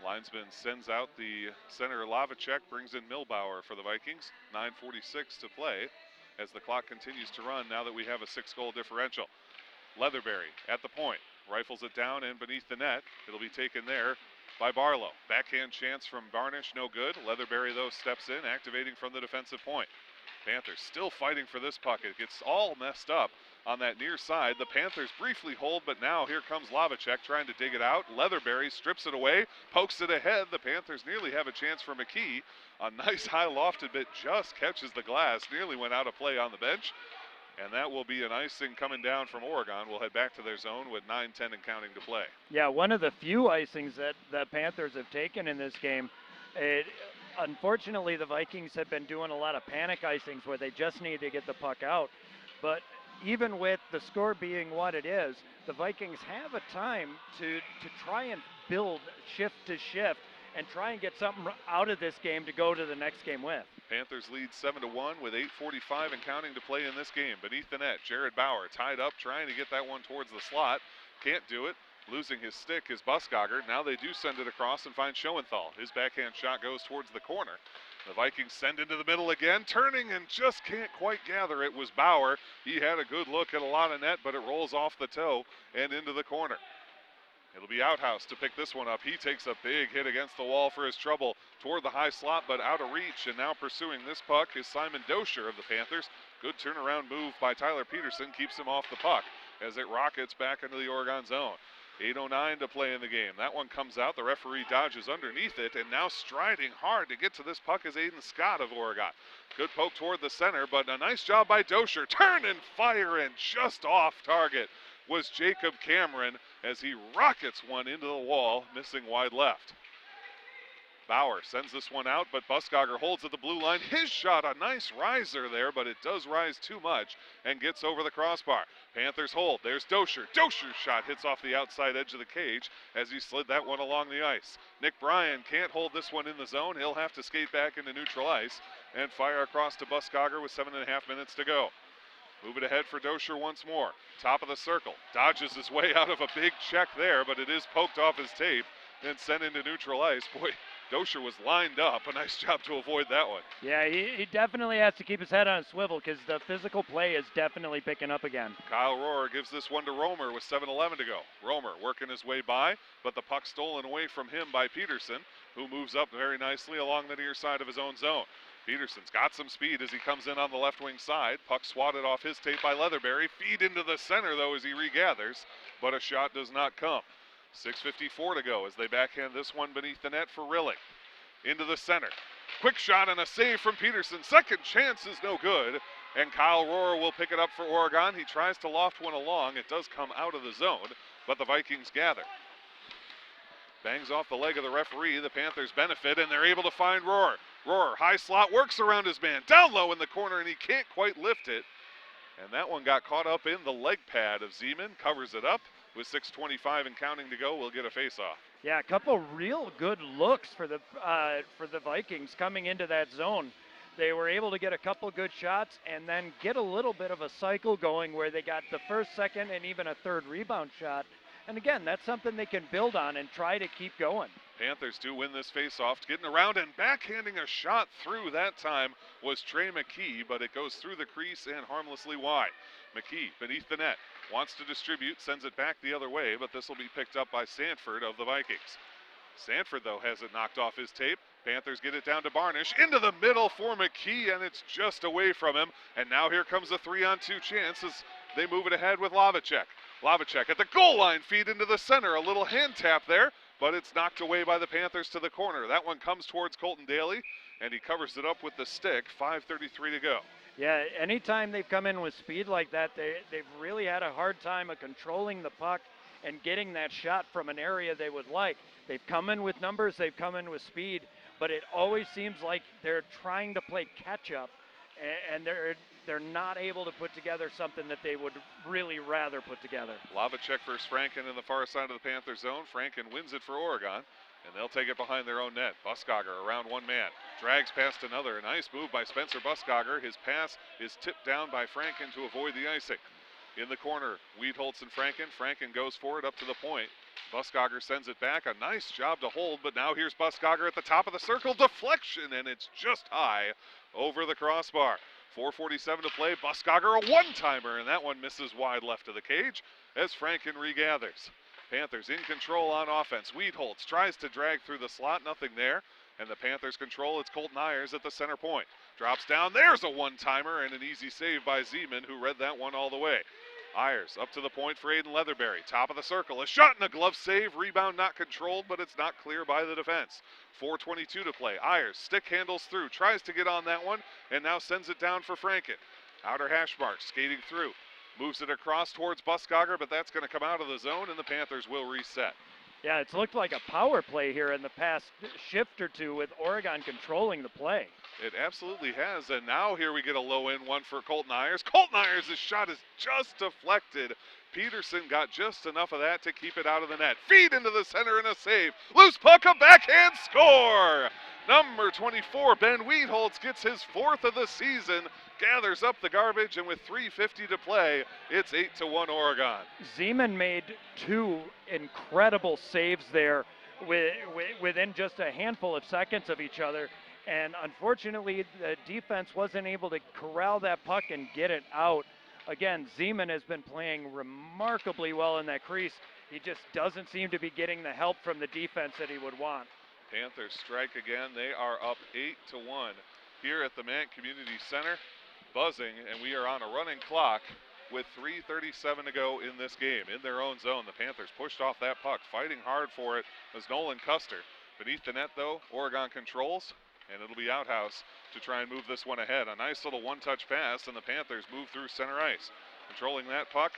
Speaker 2: Linesman sends out the center Lavacek, brings in Milbauer for the Vikings. 9:46 to play as the clock continues to run now that we have a 6-goal differential. Leatherberry at the point, rifles it down and beneath the net. It'll be taken there by Barlow. Backhand chance from Barnish, no good. Leatherberry, though, steps in, activating from the defensive point. Panthers still fighting for this puck. It gets all messed up on that near side. The Panthers briefly hold, but now here comes Lavacek trying to dig it out. Leatherberry strips it away, pokes it ahead. The Panthers nearly have a chance for McKee. A nice high lofted bit just catches the glass, nearly went out of play on the bench. And that will be an icing coming down from Oregon. We'll head back to their zone with 9:10 and counting to play.
Speaker 3: Yeah, one of the few icings that the Panthers have taken in this game. Unfortunately, the Vikings have been doing a lot of panic icings where they just need to get the puck out. But even with the score being what it is, the Vikings have a time to try and build shift to shift and try and get something out of this game to go to the next game with.
Speaker 2: Panthers lead 7-1 with 8:45 and counting to play in this game. Beneath the net, Jared Bauer tied up, trying to get that one towards the slot. Can't do it. Losing his stick is Buskogger. Now they do send it across and find Schoenthal. His backhand shot goes towards the corner. The Vikings send into the middle again, turning and just can't quite gather. It was Bauer. He had a good look at a lot of net, but it rolls off the toe and into the corner. It'll be Outhouse to pick this one up. He takes a big hit against the wall for his trouble toward the high slot, but out of reach. And now pursuing this puck is Simon Dosher of the Panthers. Good turnaround move by Tyler Peterson, keeps him off the puck as it rockets back into the Oregon zone. 8:09 to play in the game. That one comes out. The referee dodges underneath it, and now striding hard to get to this puck is Aiden Scott of Oregon. Good poke toward the center, but a nice job by Dosher. Turn and fire, and just off target was Jacob Cameron as he rockets one into the wall, missing wide left. Bauer sends this one out, but Buskogger holds at the blue line. His shot, a nice riser there, but it does rise too much and gets over the crossbar. Panthers hold. There's Dosher. Dosher's shot hits off the outside edge of the cage as he slid that one along the ice. Nick Bryan can't hold this one in the zone. He'll have to skate back into neutral ice and fire across to Buskogger with 7.5 minutes to go. Move it ahead for Dosher once more. Top of the circle. Dodges his way out of a big check there, but it is poked off his tape and sent into neutral ice. Boy, Dosher was lined up. A nice job to avoid that one.
Speaker 3: Yeah, he definitely has to keep his head on a swivel because the physical play is definitely picking up again.
Speaker 2: Kyle Rohrer gives this one to Romer with 7:11 to go. Romer working his way by, but the puck stolen away from him by Peterson, who moves up very nicely along the near side of his own zone. Peterson's got some speed as he comes in on the left wing side. Puck swatted off his tape by Leatherberry. Feed into the center, though, as he regathers, but a shot does not come. 6:54 to go as they backhand this one beneath the net for Rilling. Into the center. Quick shot and a save from Peterson. Second chance is no good, and Kyle Rohrer will pick it up for Oregon. He tries to loft one along. It does come out of the zone, but the Vikings gather. Bangs off the leg of the referee. The Panthers benefit, and they're able to find Rohrer. Rohrer, high slot, works around his man. Down low in the corner, and he can't quite lift it. And that one got caught up in the leg pad of Zeman. Covers it up with 6:25 and counting to go. We'll get a face-off.
Speaker 3: Yeah, a couple real good looks for the Vikings coming into that zone. They were able to get a couple good shots and then get a little bit of a cycle going where they got the first, second, and even a third rebound shot. And again, that's something they can build on and try to keep going.
Speaker 2: Panthers do win this face-off. Getting around and backhanding a shot through that time was Trey McKee, but it goes through the crease and harmlessly wide. McKee beneath the net, wants to distribute, sends it back the other way, but this will be picked up by Sanford of the Vikings. Sanford, though, has it knocked off his tape. Panthers get it down to Barnish, into the middle for McKee, and it's just away from him. And now here comes a 3-on-2 chance as they move it ahead with Lavacek. Lavacek at the goal line, feed into the center. A little hand tap there, but it's knocked away by the Panthers to the corner. That one comes towards Colton Daly, and he covers it up with the stick. 5:33 to go.
Speaker 3: Yeah, anytime they've come in with speed like that, they've really had a hard time of controlling the puck and getting that shot from an area they would like. They've come in with numbers, they've come in with speed, but it always seems like they're trying to play catch-up, and they're not able to put together something that they would really rather put together.
Speaker 2: Lavacek versus Franken in the far side of the Panther zone. Franken wins it for Oregon, and they'll take it behind their own net. Buskogger around one man, drags past another. A nice move by Spencer Buskogger. His pass is tipped down by Franken to avoid the icing. In the corner, Wiedholtz and Franken. Franken goes for it up to the point. Buskogger sends it back. A nice job to hold, but now here's Buskogger at the top of the circle. Deflection, and it's just high over the crossbar. 4:47 to play. Buskogger a one-timer, and that one misses wide left of the cage as Franken regathers. Panthers in control on offense. Wiedholtz tries to drag through the slot, nothing there. And the Panthers control. It's Colton Ayers at the center point. Drops down, there's a one-timer and an easy save by Zeman, who read that one all the way. Ayers up to the point for Aiden Leatherberry. Top of the circle, a shot and a glove save. Rebound not controlled, but it's not clear by the defense. 4:22 to play. Ayers stick handles through, tries to get on that one, and now sends it down for Franken. Outer hash mark, skating through. Moves it across towards Buskogger, but that's going to come out of the zone, and the Panthers will reset.
Speaker 3: Yeah, it's looked like a power play here in the past shift or two with Oregon controlling the play.
Speaker 2: It absolutely has, and now here we get a low-end one for Colton Ayers. Colton Ayers' shot is just deflected. Peterson got just enough of that to keep it out of the net. Feed into the center and a save. Loose puck, a backhand score! Number 24, Ben Wiedholtz gets his fourth of the season, gathers up the garbage, and with 3:50 to play, it's 8-1 Oregon.
Speaker 3: Zeman made two incredible saves there within just a handful of seconds of each other, and unfortunately the defense wasn't able to corral that puck and get it out. Again, Zeman has been playing remarkably well in that crease. He just doesn't seem to be getting the help from the defense that he would want.
Speaker 2: Panthers strike again. They are up 8-1 here at the Mant Community Center. Buzzing, and we are on a running clock with 3:37 to go in this game. In their own zone, the Panthers pushed off that puck, fighting hard for it was Nolan Custer. Beneath the net, though, Oregon controls, and it'll be Outhouse to try and move this one ahead. A nice little one-touch pass, and the Panthers move through center ice. Controlling that puck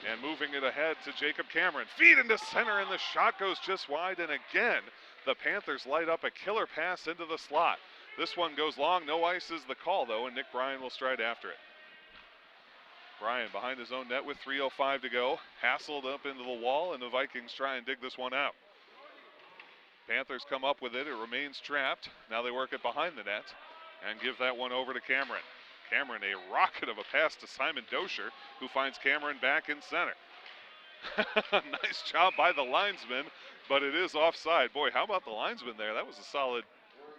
Speaker 2: and moving it ahead to Jacob Cameron. Feed into center, and the shot goes just wide, and again, the Panthers light up a killer pass into the slot. This one goes long. No ice is the call, though, and Nick Bryan will stride after it. Bryan behind his own net with 3:05 to go. Hassled up into the wall, and the Vikings try and dig this one out. Panthers come up with it. It remains trapped. Now they work it behind the net and give that one over to Cameron. Cameron, a rocket of a pass to Simon Dosher, who finds Cameron back in center. Nice job by the linesman, but it is offside. Boy, how about the linesman there? That was a solid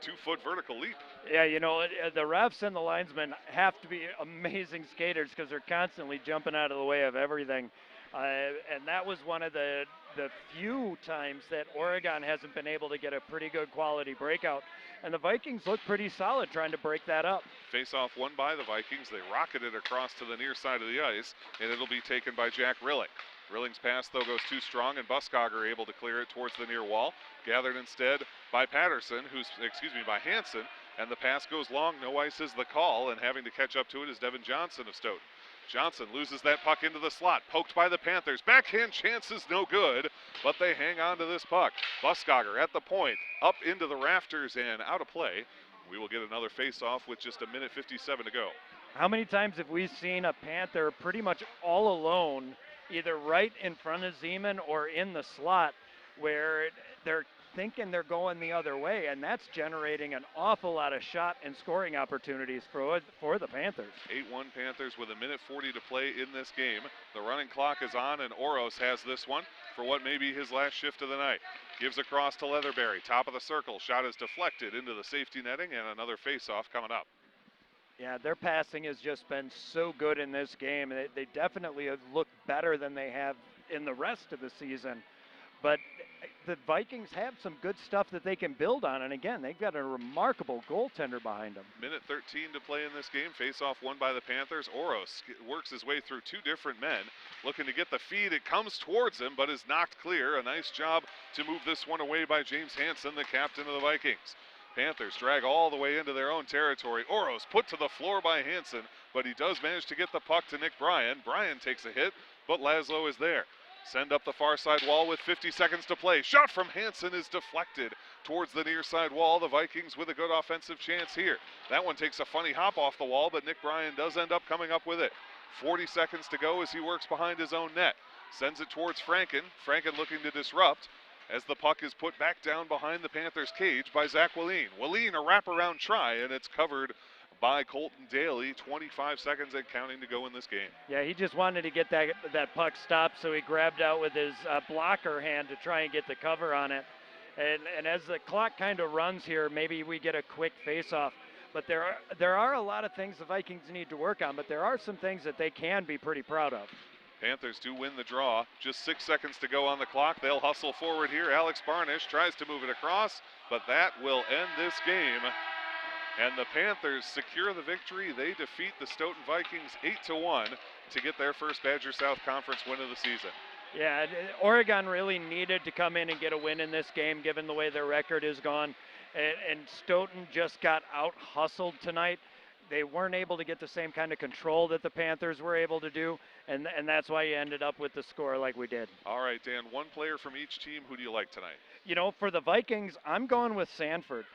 Speaker 2: 2-foot vertical leap.
Speaker 3: Yeah, you know, the refs and the linesmen have to be amazing skaters because they're constantly jumping out of the way of everything. And that was one of the few times that Oregon hasn't been able to get a pretty good quality breakout. And the Vikings look pretty solid trying to break that up.
Speaker 2: Face-off won by the Vikings. They rocket it across to the near side of the ice, and it'll be taken by Jack Rilling. Rilling's pass, though, goes too strong, and Buskogger able to clear it towards the near wall. Gathered instead by Patterson, by Hansen, and the pass goes long. No ice is the call, and having to catch up to it is Devin Johnson of Stoughton. Johnson loses that puck into the slot, poked by the Panthers. Backhand chance is no good, but they hang on to this puck. Buskogger at the point, up into the rafters and out of play. We will get another face-off with just 1:57 to go.
Speaker 3: How many times have we seen a Panther pretty much all alone, either right in front of Zeman or in the slot, where they're thinking they're going the other way, and that's generating an awful lot of shot and scoring opportunities for the Panthers.
Speaker 2: 8-1 Panthers with 1:40 to play in this game. The running clock is on, and Oros has this one for what may be his last shift of the night. Gives across to Leatherberry, top of the circle. Shot is deflected into the safety netting, and another face-off coming up.
Speaker 3: Yeah, their passing has just been so good in this game. They definitely have looked better than they have in the rest of the season. But the Vikings have some good stuff that they can build on. And again, they've got a remarkable goaltender behind them.
Speaker 2: Minute 13 to play in this game. Face-off won by the Panthers. Oros works his way through two different men, looking to get the feed. It comes towards him, but is knocked clear. A nice job to move this one away by James Hansen, the captain of the Vikings. Panthers drag all the way into their own territory. Oros put to the floor by Hansen, but he does manage to get the puck to Nick Bryan. Bryan takes a hit, but Laszlo is there. Send up the far side wall with 50 seconds to play. Shot from Hansen is deflected towards the near side wall. The Vikings with a good offensive chance here. That one takes a funny hop off the wall, but Nick Bryan does end up coming up with it. 40 seconds to go as he works behind his own net. Sends it towards Franken. Franken looking to disrupt as the puck is put back down behind the Panthers' cage by Zach Wallin. Wallin, a wraparound try, and it's covered by Colton Daly. 25 seconds and counting to go in this game.
Speaker 3: Yeah, he just wanted to get that puck stopped, so he grabbed out with his blocker hand to try and get the cover on it. And as the clock kind of runs here, maybe we get a quick face-off. But there are a lot of things the Vikings need to work on, but there are some things that they can be pretty proud of.
Speaker 2: Panthers do win the draw. Just 6 seconds to go on the clock. They'll hustle forward here. Alex Barnish tries to move it across, but that will end this game. And the Panthers secure the victory. They defeat the Stoughton Vikings 8-1 to get their first Badger South Conference win of the season.
Speaker 3: Yeah, Oregon really needed to come in and get a win in this game given the way their record is gone. And Stoughton just got out-hustled tonight. They weren't able to get the same kind of control that the Panthers were able to do, and that's why you ended up with the score like we did.
Speaker 2: All right, Dan, one player from each team. Who do you like tonight?
Speaker 3: You know, for the Vikings, I'm going with Sanford.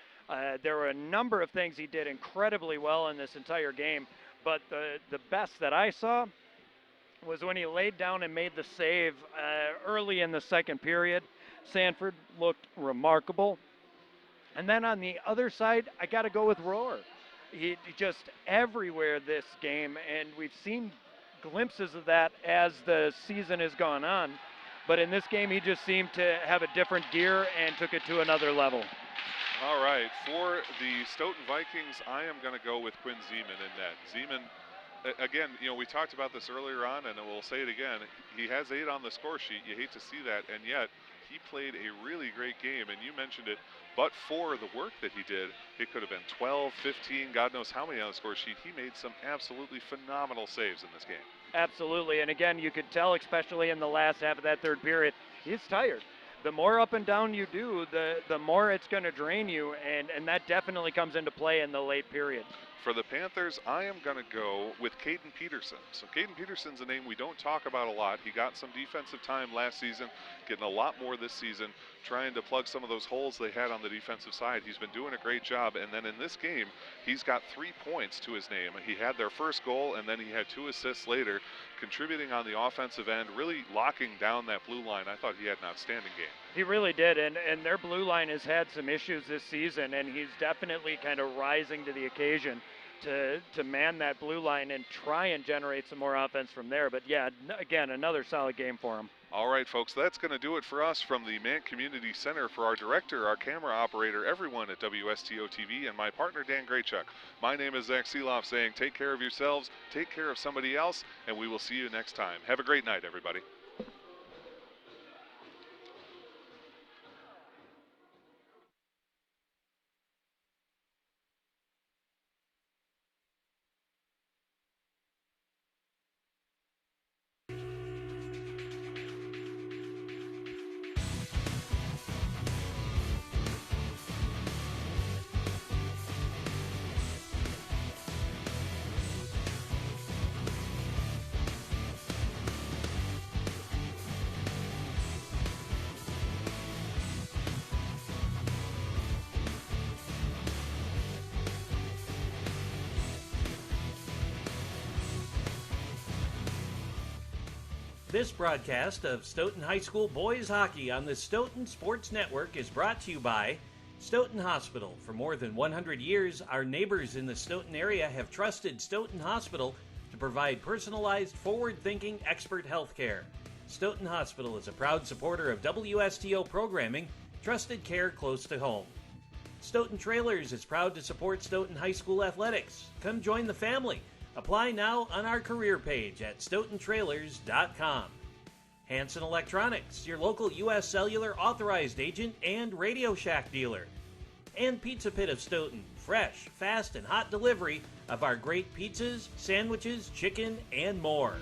Speaker 3: There were a number of things he did incredibly well in this entire game, but the best that I saw was when he laid down and made the save early in the second period. Sanford looked remarkable. And then on the other side, I got to go with Rohr. He just everywhere this game, and we've seen glimpses of that as the season has gone on. But in this game, he just seemed to have a different gear and took it to another level.
Speaker 2: All right, for the Stoughton Vikings, I am going to go with Quinn Zeman in net. Zeman, again, you know, we talked about this earlier on, and we'll say it again. He has 8 on the score sheet. You hate to see that, and yet he played a really great game, and you mentioned it. But for the work that he did, it could have been 12, 15, God knows how many on the score sheet. He made some absolutely phenomenal saves in this game.
Speaker 3: Absolutely, and again, you could tell, especially in the last half of that third period, he's tired. The more up and down you do, the more it's going to drain you, and that definitely comes into play in the late period.
Speaker 2: For the Panthers, I am going to go with Caden Peterson. So Caden Peterson's a name we don't talk about a lot. He got some defensive time last season, getting a lot more this season, trying to plug some of those holes they had on the defensive side. He's been doing a great job, and then in this game, he's got 3 points to his name. He had their first goal, and then he had 2 assists later, contributing on the offensive end, really locking down that blue line. I thought he had an outstanding game.
Speaker 3: He really did, and their blue line has had some issues this season, and he's definitely kind of rising to the occasion to man that blue line and try and generate some more offense from there. But yeah, again, another solid game for him.
Speaker 2: All right, folks, that's going to do it for us from the Mant Community Center. For our director, our camera operator, everyone at WSTO TV, and my partner, Dan Graychuk. My name is Zach Seeloff saying take care of yourselves, take care of somebody else, and we will see you next time. Have a great night, everybody.
Speaker 1: This broadcast of Stoughton High School boys hockey on the Stoughton Sports Network is brought to you by Stoughton Hospital. For more than 100 years, our neighbors in the Stoughton area have trusted Stoughton Hospital to provide personalized, forward-thinking, expert health care. Stoughton Hospital is a proud supporter of WSTO programming, trusted care close to home. Stoughton Trailers is proud to support Stoughton High School athletics. Come join the family. Apply now on our career page at stoughtontrailers.com. Hanson Electronics, your local U.S. Cellular authorized agent and Radio Shack dealer. And Pizza Pit of Stoughton, fresh, fast, and hot delivery of our great pizzas, sandwiches, chicken, and more.